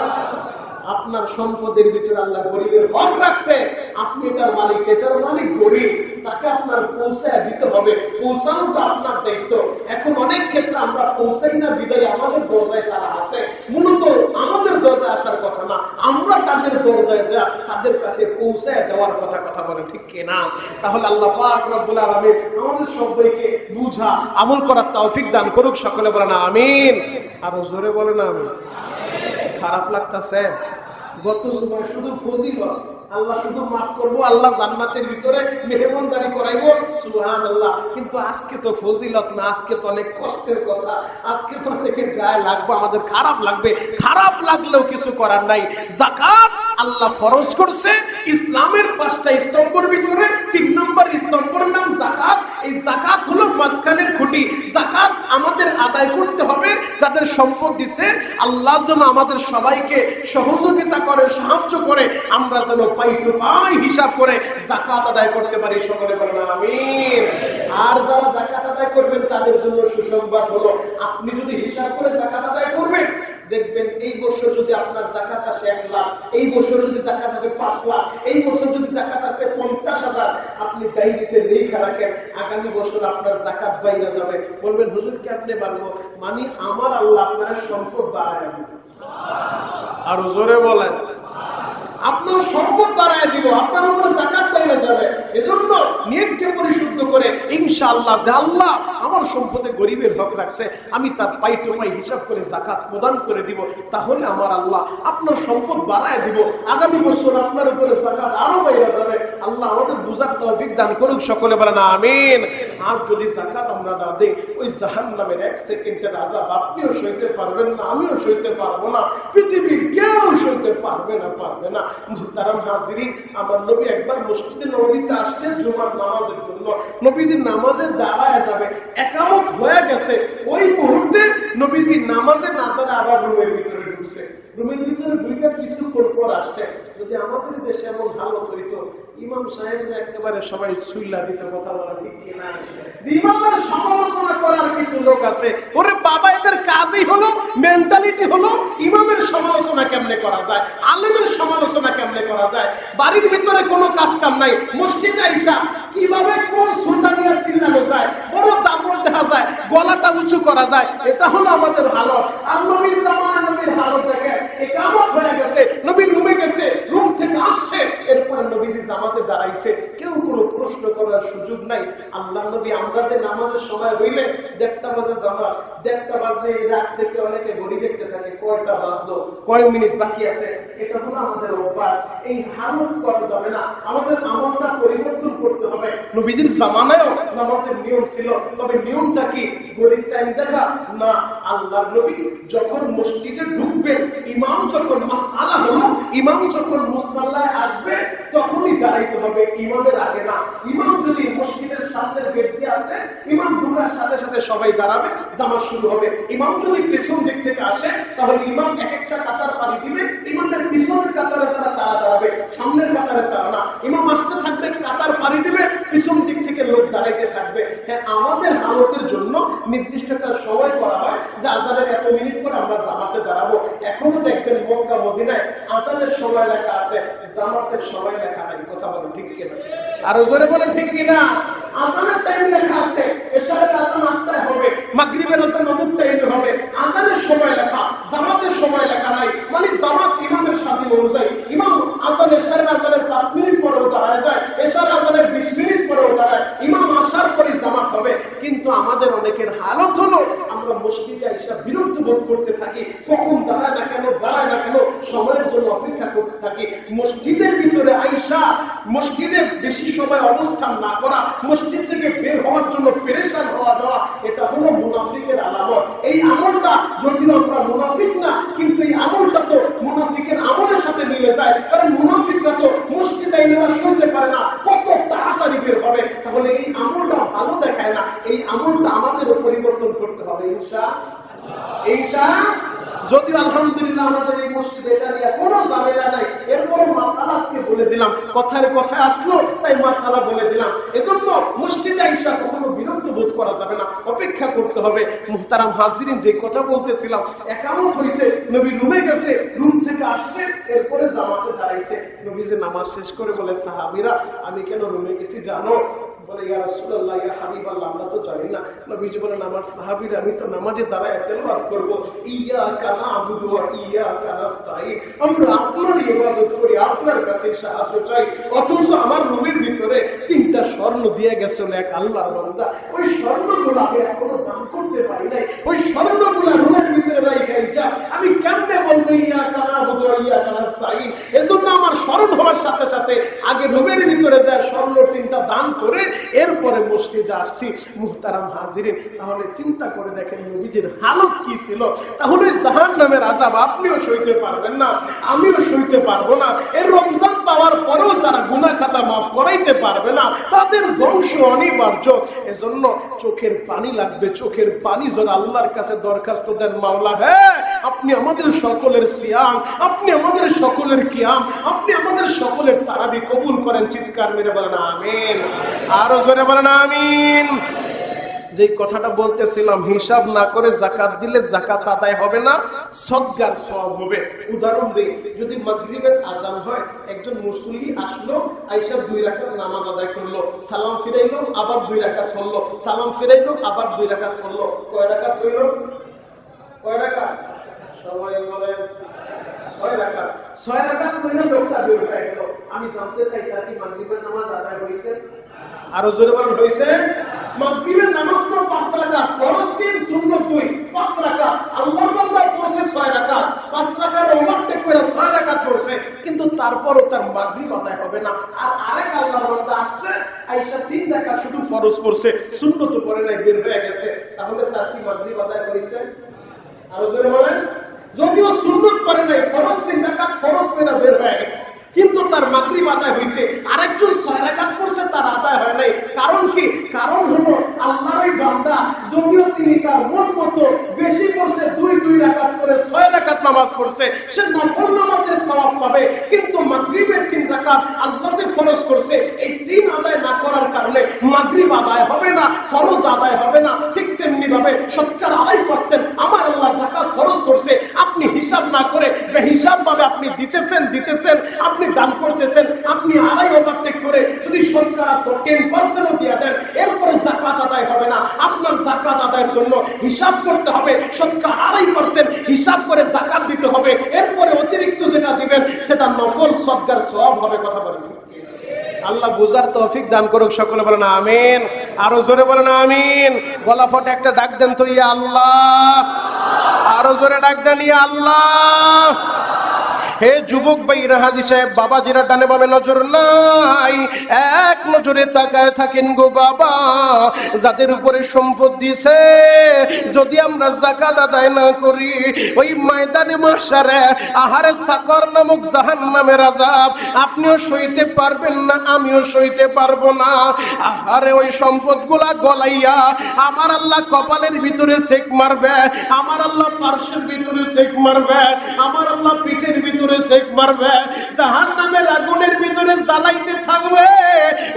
আপনার সম্পদের ভিতরে আল্লাহ গরিবের হক রাখছে, আপনি কোটার মালিক, এটার মালিক গরিব, তাকে আপনার পৌঁছায় দিতে হবে। পৌঁছানোটা আপনার দায়িত্ব। এখন অনেক ক্ষেত্রে আমরা পৌঁছাই না, বিদায় আমাদের দরজায় তারা আসে। মূলত আমাদের দরজায় আসার কথা না, আমরা তাদের দরজায় যা তাদের কাছে পৌঁছায় দেওয়ার কথা বলে, ঠিক কিনা? তাহলে আল্লাহ পাক রব্বুল আলামিন আমাদের সবাইকে বুঝা আমল করার তৌফিক দান করুক। সকলে বলেন আমিন। আরো জোরে বলেন আমিন। খারাপ লাগতেছে? গত সময় শুধু ফজিলত, আল্লাহ শুধু মাফ করবো, আল্লাহ জান্নাতের ভিতরে মেহমানদারি করাইবো, সুবহানাল্লাহ। কিন্তু আজকে তো ফজিলত না, আজকে তো অনেক কষ্টের কথা, আজকে তো অনেকের গায়ে লাগবে, আমাদের খারাপ লাগবে। খারাপ লাগলেও কিছু করার নাই। যাকাত আল্লাহ ফরজ করছে ইসলামের 5টা স্তম্ভের ভিতরে 3 নম্বর স্তম্ভের নাম যাকাত। এই যাকাত হলো মাঝখানের খুঁটি। যাকাত আমাদের আদায় করতে হবে। যাদের সম্পদ দিছে আল্লাহ যেন আমাদের সবাইকে সহযোগিতা করে, সাহায্য করে, আমরা যেন পাই টু পাই হিসাব করে যাকাত আদায় করতে পারি। সকলে বলেন আমিন। আর যারা যাকাত আদায় করবেন তাদের জন্য সুসংবাদ হলো, আপনি যদি হিসাব করে যাকাত আদায় করবেন, দেখবেন এই বছর যদি আপনার যাকাত আসে 1 লাখ, এই বছর যদি যাকাত আসে 5 লাখ, এই বছর যদি যাকাত আসে 50,000, আপনি ডায়েরিতে লেখা রাখেন, আগামী বছর আপনার যাকাত বাইরে যাবে। বলবেন হুজুর কেমনে বাড়বো? মানে আমার আল্লাহ আপনার সম্পদ বাড়ায় দিবে। আর জোরে বলেন, আপনার সম্পদ বাড়ায় দিব, আপনার উপরে যাকাত বাইরে যাবে। এজন্য নিয়তকে পরিশুদ্ধ করে ইনশাআল্লাহ, যে আল্লাহ আমার সম্পদে গরিবের হক রাখছে, আমি তার পাই টু পাই হিসাব করে যাকাত প্রদান করে দিব, তাহলে আমার আল্লাহ আপনার সম্পদ বাড়ায় দিব। আগামী বছর আপনার উপরে যাকাত আরো বাইরে যাবে। আল্লাহ আমাদের বুঝার তৌফিক দান করুক। সকলে বলেন আমিন। আর যদি যাকাত আমরা না দেই, ওই জাহান্নামের 1 সেকেন্ডের আযাব আপনিও সইতে পারবেন না, আমিও সইতে পারবো না, পৃথিবীর কেউ সইতে পারবে না। মুহতারাম হাজিরিন, আমার নবী একবার মসজিদে নববীতে আসছেন জুমার নামাজের জন্য। নবীজি নামাজে দাঁড়ায় যাবে, একামত হয়ে গেছে, ওই মুহূর্তে নবীজি নামাজে না দাঁড়ায় আবার রুমের ভিতরে ঢুকছে। রুমের ভিতরে দুইটা কিছু পর আসছে। যদি আমাদের দেশে এমন হালত হইতো, ইমাম সাহেব একেবারে সবাই সুইলা দিতে, কথা বলা ঠিক কিনা? ইমামের সমালোচনা করার কিছু লোক আছে, ওরে বাবা এদের কাজই হলো, মেন্টালিটি হলো ইমামের সমালোচনা কেমনে করা যায়, আলেমের সমালোচনা কেমনে করা যায়। বাড়ির ভিতরে কোনো কাজ কাম নাই, মসজিদে আইসা কিভাবে কোন সুলতান নিয়ে চিল্লানো যায়, বড় দাপট দেখা যায়, গলাটা উঁচু করা যায়, এটা হলো আমাদের হালত। আর নবীর জামানায় নবীর হালত দেখে একামত হয়ে গেছে, নবী রুমে গেছে, রুম থেকে আসছে, এরপর নবীজি জামাতে দাঁড়াইছে, কেউ কোনো প্রশ্ন করার সুযোগ নাই। আল্লাহ নবী আমরা যে নামাজের সময় হইলে 1:30 বাজে জামাত, 1:30 বাজে রাত থেকে অনেকে ঘড়ি দেখতে থাকে, কয়টা বাজলো, কয় মিনিট বাকি আছে। এটা হলো আমাদের অভ্যাস। এই হালত করা যাবে না, আমাদের আমলটা পরিবর্তন করতে হবে। নবীজির জামানায়ও নামাজের নিয়ম ছিল, তবে নিয়মটা কি ঘড়ির টাইম দেখা না। আল্লাহর নবী যখন মসজিদে ঢুকবেন, ইমাম যখন মাসআলা হলো, ইমাম যখন মুসাল্লায় আসবে তখনই দাঁড়াইতে হবে, ইমামের আগে না। ইমাম যদি মসজিদের সামনের গেট দিয়ে আসে, ইমাম ঢুকার সাথে সাথে সবাই দাঁড়াবে, জামাত শুরু হবে। ইমাম যদি পেছন দিক থেকে আসে, তাহলে ইমাম একটা কাতার পাড়ি দিবে, ইমামের পিছনের কাতারে তারা দাঁড়াবে, সামনের কাতারে তারা না। ইমাম আসতে থাকবে, কাতার পাড়ি দিবে, পিছন দিক থেকে লোক দাঁড়াইতে থাকবে। হ্যাঁ, আমাদের হালতের জন্য নির্দিষ্ট একটা সময় করা হয় যে আজানের এত মিনিট পর আমরা জামাতে দাঁড়াবো। এখনো দেখবেন মক্কা মদিনায় আজানের সময় লেখা আছে, জামাতের সময় লেখা নাই। কথা বলেন ঠিক কিনা? আরো জোরে বলেন ঠিক কিনা? আজানের টাইম লেখা আছে, এশারের আজান 8টায় হবে, মাগরিবের আজান 9 টাইমে হবে, আজানের সময় লেখা, জামাতের সময় লেখা নাই। মানে জামাত ইমামের স্বাধীন অনুযায়ী, ইমাম আজান এশারের আজানের 5 মিনিট পরেও দাঁড়ায় যায়, এশার আজানের 20 মিনিট পরেও দাঁড়ায়, ইমাম আসার পরে জামাত হবে। কিন্তু আমাদের অনেকের হালত হলো, আমরা মসজিদে আইসা বিরক্ত বোধ করতে থাকি, কখন দাঁড়ায় না কেন, সময়ের জন্য অপেক্ষা করতে থাকি। মসজিদের ভিতরে আইসা মসজিদে বেশি সময় অবস্থান না করা, মসজিদ থেকে বের হওয়ার জন্য পেরেশান হওয়া দেওয়া, এটা হলো মুনাফিকের আলামত। এই আমলটা যদিও আমরা মুনাফিক না, কিন্তু এই আমলটা তো মুনাফিকের আমলের সাথে মিলে যায়, কারণ মুনাফিকরা তো মসজিদে নেওয়া শুনতে পারে না, কত তাড়াতাড়ি বের হবে। তাহলে এই আমলটা ভালো দেখায় না, এই আমলটা আমাদেরও পরিবর্তন করতে হবে ইনশাআল্লাহ। যদিও আলহামদুলিল্লাহ আমাদের এই মসজিদে এটা নিয়ে কোনো ঝামেলা নাই, এরপরও মাসালা আজকে বলে দিলাম, কথায় কথায় আসলো তাই মাসালা বলে দিলাম। এজন্য মসজিদে আইসা কখনো বিরক্ত বোধ করা যাবে না, অপেক্ষা করতে হবে। মুহতারাম হাজিরিন, যে কথা বলতেছিলাম, একামত হয়েছে, নবী রুমে গেছে, রুম থেকে আসছে, এরপরে জামাতে দাঁড়াইছে। নবী যে নামাজ শেষ করে বলে, সাহাবীরা আমি কেন রুমে গেছি জানো? বলে, ইয়া রাসূলুল্লাহ, ইয়া হাবিবাল্লাহ, আমরা তো জানি না। নবীজি বলেন, আমার সাহাবীরা আমি তো নামাজে দাঁড়ায় তেলাওয়াত করব, ইয়্যাকা না'বুদু ওয়া ইয়্যাকা নাস্তাঈন, আমরা আপনার ইবাদত করি, আপনার কাছে সাহায্য চাই। অথচ আমার রুমের ভিতরে 3টা স্বর্ণ দিয়ে গেছিল এক আল্লাহর বান্দা, ওই স্বর্ণগুলো আমি এখনো দান করতে পারি নাই, ওই স্বর্ণগুলো রুমের ভিতরে রাইখাই যা, আমি কেমনে বলবো ইয়্যাকা না'বুদু ওয়া ইয়্যাকা নাস্তাঈন? এজন্য আমার স্মরণ হওয়ার সাথে সাথে আগে রুমের ভিতরে যায় স্বর্ণ 3টা দান করে এরপরে মসজিদে আসছি। মুহতারাম হাজিরিন, তাহলে চিন্তা করে দেখেন নবীজির হালত কি ছিল। তাহলে জাহান্নামের আযাব আপনিও সইতে পারবেন না, আমিও সইতে পারবো না। এর রমজান পাওয়ার পরেও যারা গুনাহ খাতা মাফ করাইতে পারবে না, তাদের ধ্বংস অনিবার্য। এজন্য চোখের পানি লাগবে, চোখের পানি জোর আল্লাহর কাছে দরখাস্ত দেন, মাওলা হ্যাঁ আপনি আমাদের সকলের সিয়াম, আপনি আমাদের সকলের কিয়াম, আপনি আমাদের সকলের তারাবি কবুল করেন। চিৎকার মেরে বলেন আমিন, আরো জোরে বলেন আমিন। যে কথাটা বলতেছিলাম, হিসাব না করে যাকাত দিলে যাকাত আদায় হবে না, সদকার সওয়াব হবে। উদাহরণ দিই, যদি মাগরিবের আযান হয়, একজন মুসল্লি আসলো, আয়েশা 2 রাকাত নামাজ আদায় করলো, সালাম ফিরাইলো, আবার 2 রাকাত করলো, সালাম ফিরাইলো, আবার 2 রাকাত করলো, কয় রাকাত হইল? কয় রাকাত? সবাই বলেন 6 রাকাত। 6 রাকাত হইলে লোকটা বের হয়ে গেল। আমি জানতে চাই, তার কি মাগরিবের নামাজ আদায় হয়েছে? আরো জোরে বলেন হয়েছে? মাগরিবের নামাজ তো 5 রাকাত, ফরজ 3, সুন্নাত 2, 5 রাকাত। আল্লাহর বান্দা পড়ছে 6 রাকাত, 5 রাকাত ওভারটেক করে 6 রাকাত পড়ছে, কিন্তু তারপরও তার মাগরিব আদায় হবে না। আর আরেক আল্লাহর বান্দা আসছে, আয়েশা 3 রাকাত শুধু ফরজ পড়ছে, সুন্নাত পড়ে নাই, বের হয়ে গেছে। তাহলে তার কি মাগরিব আদায় হয়েছে? আরো জোরে বলেন। যদিও সুন্নাত করে নাই, ফরজ 3 রাকাত ফরজ করে বের হয়ে গেছে, কিন্তু তার মাগরিব আদায় হয়েছে। আরেকজন 6 রাকাত পড়ছে, তার আদায় হয় নাই। কারণ কি? কারণ হলো আল্লাহরই বান্দা, যদিও তিনি তার মন মতো বেশি পড়ছে, 2 রাকাত করে 6 রাকাত নামাজ পড়ছে, সে নফল নামাজের সওয়াব পাবে, কিন্তু মাগরিবের 3 রাকাত আল্লাহতে ফরজ করছে, এই 3 আদায় না করার কারণে মাগরিব আদায় হবে না, ফরজ আদায় হবে না। ঠিক তেমনি ভাবে সৎকার আদায় করছেন, আমার আল্লাহ যাকাত ফরজ করছে, আপনি হিসাব না করে বেহিসাব ভাবে আপনি দিতেছেন, আপনি দান করতেছেন, আপনি আড়াই ওভারটেক করে যদি সরকার 10% দিয়ে দেন, এরপরে যাকাত আদায় হবে না। আপনার যাকাত আদায়ের জন্য হিসাব করতে হবে, সরকার 2.5% হিসাব করে যাকাত দিতে হবে, এরপরে অতিরিক্ত যেটা দিবেন সেটা নফল সদকার সওয়াব হবে। কথা বলেন। আল্লাহ বুঝার তৌফিক দান করুক, সকলে বলেন আমিন, আরো জোরে বলেন আমিন। গলা ফটে একটা ডাক দেন তো, ইয়া আল্লাহ। আরো জোরে ডাক দেন, ইয়া আল্লাহ। হে যুবক ভাইরা, হাজী সাহেব, বাবাজিরা ডানে বামে নজর নাই, এক নজরে তাকায় থাকেন গো বাবা। যাদের উপরে সম্পদ দিছে, যদি আমরা যাকাত আদায় না করি, ওই ময়দানে মাহশারে আহারে সাকর নামক জাহান্নামের আযাব আপনিও সইতে পারবেন না, আমিও সইতে পারবো না। আহারে ওই সম্পদগুলা গলাইয়া আমার আল্লাহ কপালের ভিতরে সেক মারবে, আমার আল্লাহ পার্শ্বের ভিতরে সেক মারবে, আমার আল্লাহ পিঠের ভিতরে সেক মারবে, জাহান্নামের আগুনের ভিতরে জ্বালাইতে থাকবে।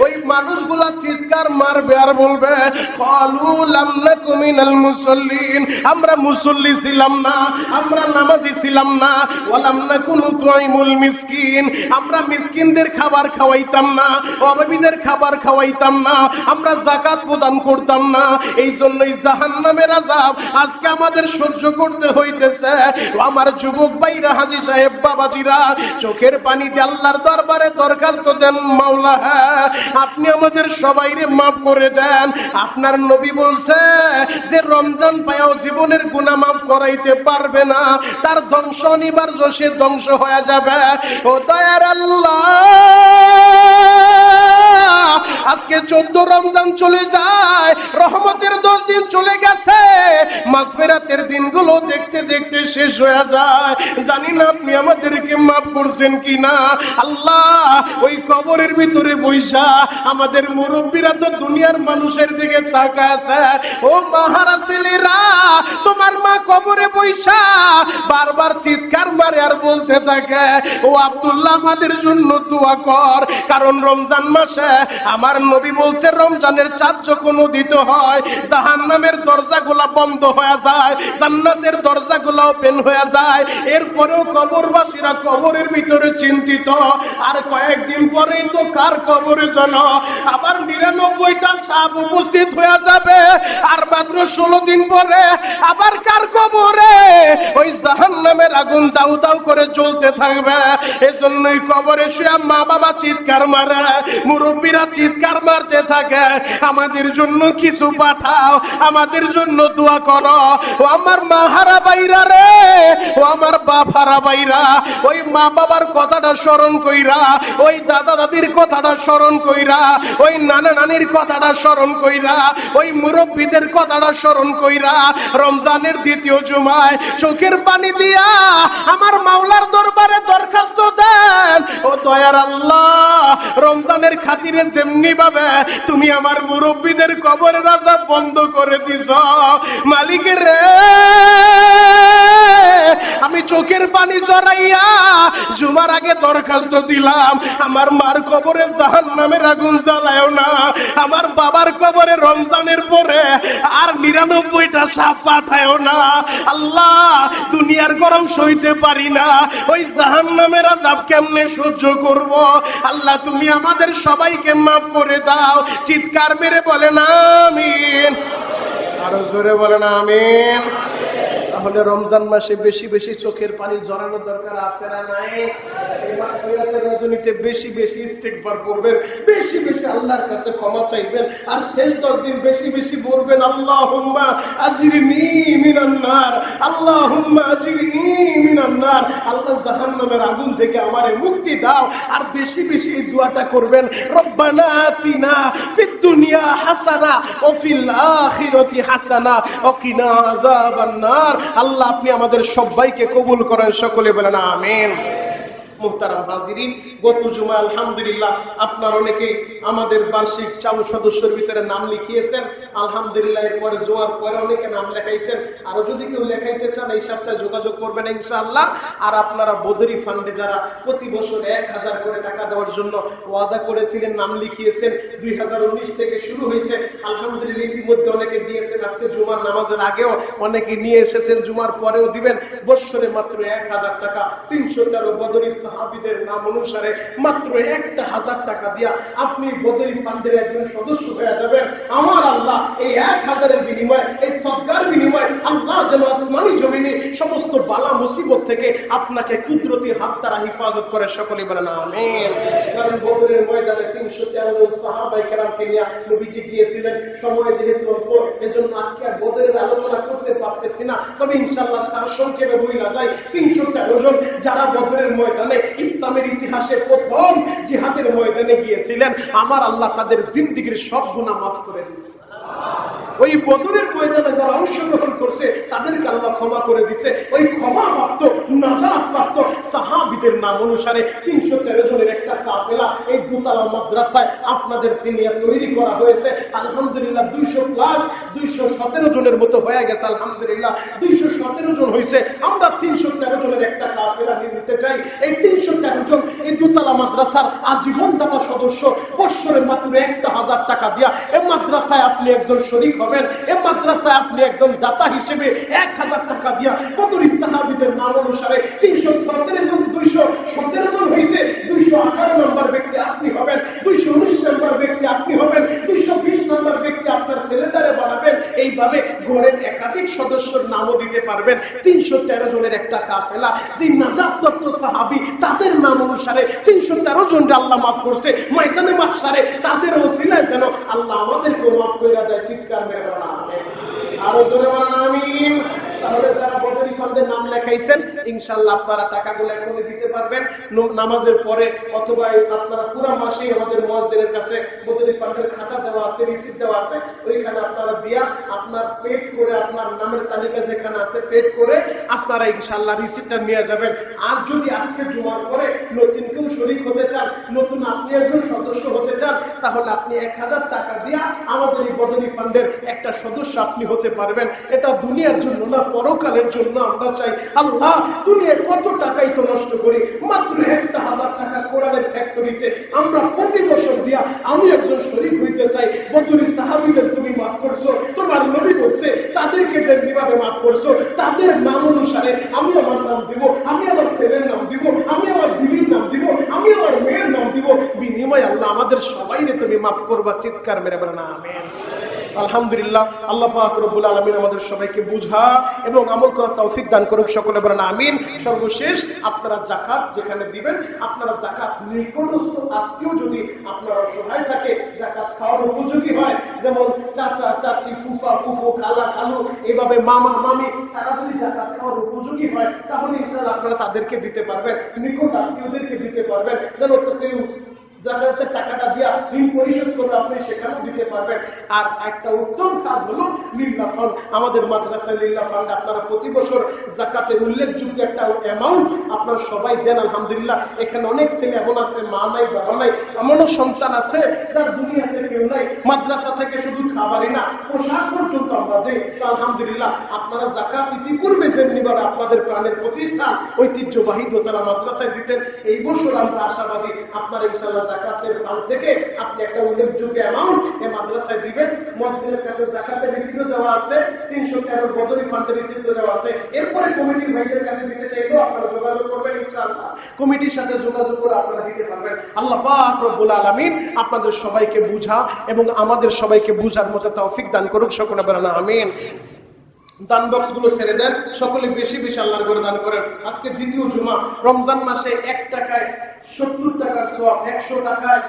ওই মানুষগুলা চিৎকার মারবে আর বলবে, ক্বালু লাম নাকু মিনাল মুসাল্লিন, আমরা মুসল্লি ছিলাম না, আমরা নামাজি ছিলাম না, ওয়া লাম নাকু নুতঈমুল মিসকিন, আমরা মিসকিনদের খাবার খাওয়াইতাম না, অভাবীদের খাবার খাওয়াইতাম না, আমরা যাকাত প্রদান করতাম না, এই জন্যই জাহান্নামের আযাব আজকে আমাদের সহ্য করতে হইতেছে। আমার যুবক ভাইরা, হাজী সাহেব, বাবাজিরা, চোখের পানি দিয়ে আল্লাহর দরবারে দরখাস্ত দেন, মাওলা হ্যাঁ আপনি আমাদের সবাইরে মাফ করে দেন। আপনার নবী বলছে যে রমজান পায়াও জীবনের গুনাহ মাফ করাইতে পারবে না, তার ধ্বংস অনিবার্য, সে ধ্বংস হয়ে যাবে। ও দয়ার আল্লাহ, আজকে আজকে 14 রমজান চলে যায়, রহমতের 10 দিন চলে গেছে, মাগফিরাতের দিনগুলো দেখতে দেখতে শেষ হয়ে যায়। জানি না আপনি আমাদেরকে মাফ করছেন কিনা। আল্লাহ, ওই কবরের ভিতরে বৈশা আমাদের মুরব্বীরা তো দুনিয়ার মানুষের দিকে তাকায় আছে। ও মাহারা ছেলেরা, তোমার মা কবরে বৈশা বারবার চিৎকার মারে আর বলতে থাকে, ও আব্দুল্লাহ আমাদের জন্য দোয়া কর, কারণ রমজান মাসে আমার নবী বলছে রমজানের চাঁদ যখন উদিত হয় জাহান্নামের দরজাগুলা বন্ধ হয়ে যায়, জান্নাতের দরজাগুলা ওপেন হয়ে যায়। এরপরেও কবরবাসীরা কবরের ভিতরে চিন্তিত, আর কয়েকদিন পরেই তো কার কবরে যেন আবার 99টা সাপ উপস্থিত হয়ে যাবে, আর মাত্র 16 দিন পরে আবার কার কবরে ওই জাহান্নামের আগুন দাউ দাউ করে জ্বলতে থাকবে। এজন্যই কবরে শুয়ে মা বাবা চিৎকার মারে, মুরব্বীরা চিৎকার মারতে থাকে, আমাদের জন্য কিছু পাঠাও, আমাদের জন্য দোয়া করো। ও আমার মা হারা বাইরা রে, ও আমার বাপ হারা বাইরা, ওই মা বাবার কথাটা স্মরণ কইরা, ওই দাদা দাদির কথাটা স্মরণ কইরা, ওই নানা নানির কথাটা স্মরণ কইরা, ওই মুরব্বীদের কথাটা স্মরণ কইরা রমজানের দ্বিতীয় জুমায় চোখের পানি দিয়া আমার মাওলার দরবারে দরখাস্ত দেন, ও দয়ার আল্লাহ, রমজানের খাতিরে যেমনি ভাবে তুমি আমার মুরব্বীদের কবরের আযাব বন্ধ করে দিছ, মালিকের রে আমি চোখের পানি জড়াইয়া জুমার আগে দরখাস্ত দিলাম, আমার মার কবরে জাহান্নামের আগুন জ্বালায়ও না, আমার বাবার কবরে রমজানের পরে আর 99টা সাপ পাঠায়ও না। আল্লাহ, দুনিয়ার গরম সইতে পারি না, ওই জাহান্নামের আযাব কেমনে সহ্য করব। আল্লাহ, তুমি আমাদের সবাইকে মাফ করে দাও। চিৎকার মেরে বলেন আমিন, আরো জোরে বলেন আমিন। তাহলে রমজান মাসে বেশি বেশি চোখের পানি ঝরানো দরকার আছে না নাই? এই মাগফিরাতের রজনীতে বেশি বেশি ইস্তিগফার করবেন, বেশি বেশি আল্লাহর কাছে ক্ষমা চাইবেন, আর শেষ 10 দিন বেশি বেশি বলবেন আল্লাহুম্মা আজিরনি মিনান নার, আল্লাহুম্মা আজিরনি মিনান নার, আল্লাহ জাহান্নামের আগুন থেকে আমারে মুক্তি দাও। আর বেশি বেশি এই দোয়াটা করবেন, রব্বানা আতিনা ফিদ দুনিয়া হাসানা ওয়া ফিল আখিরাতি হাসানা ওয়া কিনা আযাবান নার। আল্লাহ, আপনি আমাদের সবাইকে কবুল করেন, সকলে বলেন আমিন। মুহতারাম হাজিরিন, গত জুমা আলহামদুলিল্লাহ আপনার অনেকে আমাদের বার্ষিক 4 সদস্যের ভিতরে নাম লিখিয়েছেন, আলহামদুলিল্লাহ। এরপরে জোয়ার পরে অনেকে নাম লেখাইছেন, আরো যদি কেউ লেখাইতে চান এই সপ্তাহে যোগাযোগ করবেন ইনশাআল্লাহ। আর আপনারা বদরি ফান্ডে যারা প্রতি বছর 1000 করে টাকা দেওয়ার জন্য ওয়াদা করেছিলেন, নাম লিখিয়েছেন, 2019 থেকে শুরু হয়েছে, আলহামদুলিল্লাহ ইতিমধ্যে অনেকে দিয়েছেন। আজকে জুমার নামাজের আগেও অনেকে নিয়ে এসেছেন, জুমার পরেও দিবেন। বছরে মাত্র 1000 টাকা, 313 বদরি সাহাবীদের নাম অনুসারে মাত্র 1000 টাকা দিয়া আপনি বদরি ফান্ডের একজন সদস্য হয়ে যাবেন। আমার আল্লাহ এই 1000-এর বিনিময়ে, এই সদকার বিনিময়ে আল্লাহ যেন আসমানি জমিনে সমস্ত বালা মুসিবত থেকে আপনাকে কুদরতি হাত দ্বারা হিফাজত করে, সকলে বলেন আমিন। কারণ বদরের ময়দানে 313 জন সাহাবায়ে কেরামকে নিয়ে নবীজি গিয়েছিলেন, সময় যেহেতু অল্প এজন্য আজকে আর বদরের আলোচনা করতে পারতেছি না, তবে ইনশাআল্লাহ তার সংক্ষেপে বইলা যায় 313 জন যারা বদরের ময়দানে ইসলামের ইতিহাসে প্রথম জিহাদের ময়দানে গিয়েছিলেন, আমার আল্লাহ তাদের জিন্দেগীর সব গুনাহ মাফ করে দিয়েছে। ওই বদরের ময়দানে যারা অংশগ্রহণ করছে তাদেরকে আল্লাহ ক্ষমা করে দিছে। ওই ক্ষমা প্রাপ্ত, নাজাত প্রাপ্ত সাহাবীদের নাম অনুসারে 313 জনের একটা কাফেলা এই দোতলা মাদ্রাসায় আপনাদের নিয়ে তৈরি করা হয়েছে। আলহামদুলিল্লাহ 217 জনের মতো হয়ে গেছে। আলহামদুলিল্লাহ 217 জন হয়েছে। আমরা 313 জনের একটা কাফেলা নিতে চাই। এই 313 জন এই দোতলা মাদ্রাসার আজীবন দাতা সদস্য, বছরে মাত্র 1000 টাকা দিয়া এই মাদ্রাসায় আপনি একজন শরীক হবেন। এই মাদ্রাসায় আপনি একজন দাতা হিসেবে 1000 টাকা দিয়া বদরি সাহাবীদের নাম অনুসারে 317 জন, 217 জন হয়েছে। 218 নম্বর ব্যক্তি আপনি হবেন, 219 নম্বর ব্যক্তি আপনি হবেন, 220 নম্বর ব্যক্তি আপনার ছেলেদারে বানাবেন। এইভাবে ঘরের একাধিক সদস্যর নামও দিতে পারবেন। 313 জনের একটা কাফেলা, যে নাজাতপ্রাপ্ত সাহাবী তাদের নাম অনুসারে 313 জনকে আল্লাহ মাফ করছে। ময়দানে মাহশারে তাদের ওসিলায় যেন আল্লাহ আমাদেরকে মাফ করে দেয়। চিৎকার মেরে বলেন আমিন, আরো জোরে বলেন আমিন। তাহলে যারা বদরি ফান্ডের নাম লেখাইছেন ইনশাআল্লাহ আপনারা টাকাগুলো এখনই দিতে পারবেন নামাজের পরে, অথবা আপনারা পুরো মাসে আমাদের মুয়াজ্জিন মসজিদের কাছে বদলি ফান্ডের খাতা দেওয়া আছে, রিসিপ্ট দেওয়া আছে, ওইখানে আপনারা দিয়া আপনার পেড করে আপনার নামের তালিকা যেখানে আছে পেড করে আপনারা ইনশাআল্লাহ রিসিপ্টটা নিয়ে যাবেন। আর যদি আজকে জুমার পরে নতুন কেউ শরীক হতে চান, নতুন আপনি একজন সদস্য হতে চান, তাহলে আপনি 1000 টাকা দিয়া আমাদের এই বদলি ফান্ডের একটা সদস্য আপনি হতে পারবেন। এটা দুনিয়ার জন্য না, পরকালের জন্য আমরা চাই। আল্লাহ, দুনিয়ার কত টাকাই তো নষ্ট করি, মাত্র 1000 টাকা কোরআনের ফ্যাক্টরিতে আমরা প্রতি বছর দিয়া আমি একজন শরীক হইতে চাই। বদলি সাহাবীদের তুমি মাফ করছো, তোমার নবী বলছে তাদেরকে যেভাবে মাফ করছো তাদের নাম অনুসারে আমি আমার নাম দিব, আমি আমার ছেলের নাম দিব, আমি আমার বিবির নাম দিব, আমি আমার মেয়ের নাম দিব। বিনিময় আল্লাহ আমাদের সবাইকে তুমি মাফ করবা। চিৎকার মেরে বলেন আমিন। আলহামদুলিল্লাহ, আল্লাহ পাক রব্বুল আলামিন আমাদের সবাইকে বুঝা এবং আমল করার তৌফিক দান করুক, সকলে বলেন আমিন। সর্বশেষ আপনারা যাকাত যেখানে দিবেন, আপনারা যাকাত নিকটস্থ আত্মীয় যদি আপনার অসহায় থাকে, যাকাত খাওয়ার উপযোগী হয়, যেমন চাচা চাচি, ফুফা ফুফু, খালা খালু, এভাবে মামা মামি, তারা যদি যাকাত খাওয়ার উপযোগী হয় তাহলে ইনশাআল্লাহ আপনারা তাদেরকে দিতে পারবেন, নিকট আত্মীয়দেরকে দিতে পারবেন। যেন কেউ যাকাতের টাকাটা দিয়া ঋণ পরিশোধ করে আপনি সেখানেও দিতে পারবেন। আর একটা উত্তম কাজ হলো লিল্লাহ ফান্ড। আমাদের মাদ্রাসায় লিল্লাহ ফান্ড আপনারা প্রতি বছর যাকাতের উল্লেখযোগ্য একটা অ্যামাউন্ট আপনারা সবাই দেন। আলহামদুলিল্লাহ, এখানে অনেক ছেলে এমন আছে, মা নাই বাবা নাই, এমনও সন্তান আছে যার দুনিয়াতে কেউ নাই, মাদ্রাসা থেকে শুধু খাবারই না পোশাক পর্যন্ত আমরা দেই। তো আলহামদুলিল্লাহ, আপনারা যাকাত ইতিপূর্বে যেমনিভাবে আপনাদের প্রাণের প্রতিষ্ঠান ঐতিহ্যবাহী দোতলা মাদ্রাসায় দিতেন, এই বছর আমরা আশাবাদী আপনারা ইনশাআল্লাহ যাকাতের ফান্ড থেকে আপনি একটা উল্লেখযোগ্য অ্যামাউন্ট এই মাদ্রাসায় দিবেন। মসজিদের কাছে যাকাতের রিসিপ্ট দেওয়া আছে, 313 বদলি ফান্ডের রিসিপ্ট দেওয়া আছে। এরপরে কমিটির ভাইদের কাছে দিতে চাইলেও আপনারা যোগাযোগ করবেন, ইনশাআল্লাহ কমিটির সাথে যোগাযোগ করে আপনারা দিতে পারবেন। আল্লাহ পাক রব্বুল আলামিন আপনাদের সবাইকে বুঝা এবং আমাদের সবাইকে বুঝার মতো তৌফিক দান করুক, সকলে বলেন আমিন। দান বক্স গুলো ছেড়ে দেন, সকলে বেশি বেশি আল্লাহর ঘরে দান করেন। আজকে দ্বিতীয় জুমা, রমজান মাসে 1 টাকায় 70 টাকার সওয়াব, 100 টাকায়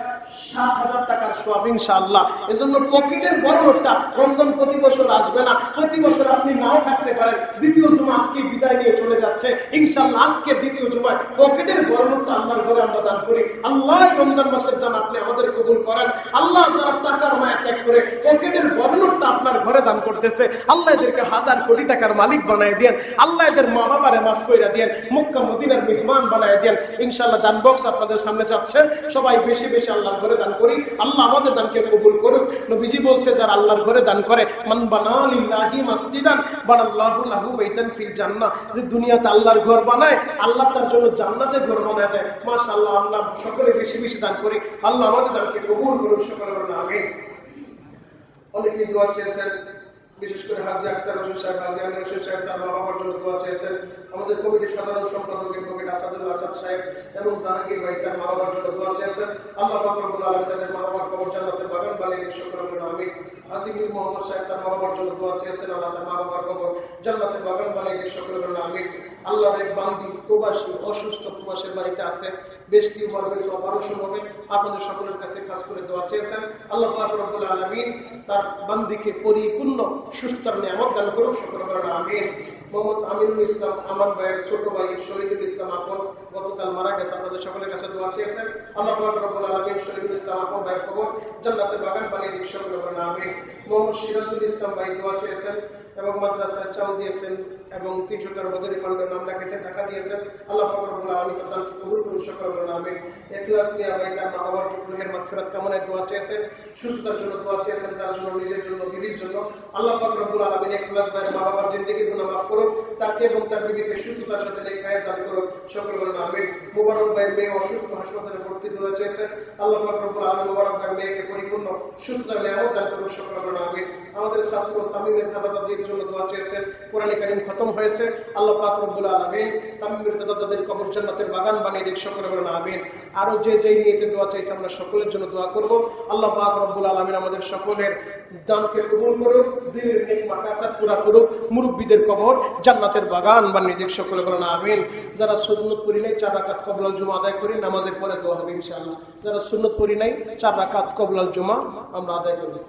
7,000 টাকার সওয়াব ইনশাআল্লাহ। এজন্য পকেটের বড়টা রমজান প্রতি বছর আসবে না, প্রতি বছর আপনি নাও থাকতে পারেন। দ্বিতীয় জুমা আজকে বিদায় নিয়ে চলে যাচ্ছে ইনশাআল্লাহ। আজকে দ্বিতীয় জুমায় পকেটের বড়টা আল্লাহর ঘরে আমরা দান করি। আল্লাহ রমজান মাসের দান আপনি আমাদের কবুল করেন। আল্লাহ যারা টাকার মায়া ত্যাগ করে পকেটের বড়টা আপনার ঘরে দান করতেছে, আল্লাহ এদেরকে 1000 কোটি টাকার মালিক বানায় দেন। আল্লাহ এদের মা বাবারে মাফ করে দেন, মক্কা মদিনার মেহমান বানায় দেন ইনশাআল্লাহ। দান বক্স আপনাদের সামনে যাচ্ছে, সবাই বেশি বেশি আল্লাহর ঘরে দান করি। আল্লাহ আমাদের দানকে কবুল করুক। নবীজি বলছে যারা আল্লাহর ঘরে দান করে, মান বানা লিল্লাহি মাসজিদান বানাল্লাহু লাহু বাইতান ফিল জান্নাহ, যে দুনিয়াতে আল্লাহর ঘর বানায় আল্লাহ তার জন্য জান্নাতে ঘর বানায় দেয়। মাশাআল্লাহ, আমরা সকলে বেশি বেশি দান করি। আল্লাহ আমাদের দানকে কবুল করুন, সকলে বলুন আমিন। অনেকেই দোয়া চেয়েছেন, বিশেষ করে হাজী আক্তার হোসেন সাহেব, হাজী আমির হোসেন সাহেব তার মা বাবার জন্য দোয়া চেয়েছেন। আমাদের কমিটির সাধারণ সম্পাদক অ্যাডভোকেট আসাদুল্লাহ আসাদ সাহেব এবং জাহাঙ্গীর ভাই তার মা বাবার জন্য দোয়া চেয়েছেন। আল্লাহ পাক রব্বুল আলামিন তাদের মা বাবার কবর জান্নাতের বাগান বানিয়ে সকলে বলুন আমিন। হাজী মীর মোহাম্মদ সাহেব তার মা বাবার জন্য দোয়া চেয়েছেন, আল্লাহ তার মা বাবার কবর জান্নাতের বাগান বানিয়ে সকলে বলুন আমিন। আল্লাহর এক বান্দি প্রবাসী, অসুস্থ প্রবাসের বাড়িতে আছে, বেশ টিউমার হয়েছে, অপারেশন হবে, আপনাদের সকলের কাছে খাস করে দোয়া চেয়েছেন। আল্লাহ পাক রব্বুল আলামিন তার বান্দিকে পরিপূর্ণ সুস্থতার নিয়ামত দান করুক, সকলে বলুন আমিন। মোহাম্মদ আমিনুল ইসলাম আমার ভাইয়ের ছোট ভাই শহীদুল ইসলাম আপন গতকাল মারা গেছে, আপনাদের সকলের কাছে দোয়া চেয়েছেন। আল্লাহ পাক রব্বুল আলামিন শহীদুল ইসলাম আপন ভাইয়ের কবর জান্নাতের বাগান বানিয়ে দিক, সকলে বলুন আমিন। মোহাম্মদ সিরাজুল ইসলাম ভাই দোয়া চেয়েছেন এবং মাদ্রাসায় চাল দিয়েছেন এবং 313 বদলি ফান্ডের নাম রাখেছেন, টাকা দিয়েছেন। আল্লাহ পাক রব্বুল আলামিন তার দানকে কবুল করুন, সকলে বলুন আমিন। ইখলাস নিয়ে ভাই তার মা বাবার রুহের মাগফিরাত কামনায় দোয়া চেয়েছেন, সুস্থতার জন্য দোয়া চেয়েছেন, তার জন্য, নিজের জন্য, বিবির জন্য। আল্লাহ পাক রব্বুল আলামিন ইখলাস ভাইয়ের মা বাবার জিন্দেগির গুনাহ মাফ করুন, তাকে এবং তার বিবিকে সুস্থতার সাথে নেক দান করুন, সকলে বলুন আমিন। মুবারক ভাইয়ের মেয়ে অসুস্থ, হাসপাতালে ভর্তি, দোয়া চেয়েছেন। আল্লাহ পাক রব্বুল আলামিন মুবারক ভাইয়ের মেয়েকে পরিপূর্ণ সুস্থতার নিয়ামত দান করুন, সকলে বলুন আমিন। আমাদের ছাত্র তামিমের দাদাদের জন্য দোয়া চেয়েছেন, কোরআন কারীম খতম হয়েছে, আল্লাহ পাক রব্বুল আলামিন তামিমের দাদাদের কবর জান্নাতের বাগান বানিয়ে দিক, সকলে বলুন আমিন। আরো যে যেই নিয়তে দোয়া চাইছে আমরা সকলের জন্য দোয়া করব। আল্লাহ পাক রব্বুল আলামিন আমাদের সকলের দানকে কবুল করুক, দিনের নেক মাকাসাদ পুরা করুক, মুরব্বিদের কবর জান্নাতের বাগান বানিয়ে দিক, সকলে বলুন আমিন। যারা সুন্নত পড়ি নাই 4 রাকাত কবলাল জুমা আদায় করি, নামাজের পরে দোয়া হবে ইনশাআল্লাহ। যারা সুন্নত পড়ি নাই 4 রাকাত কবলাল জুমা আমরা আদায় করি।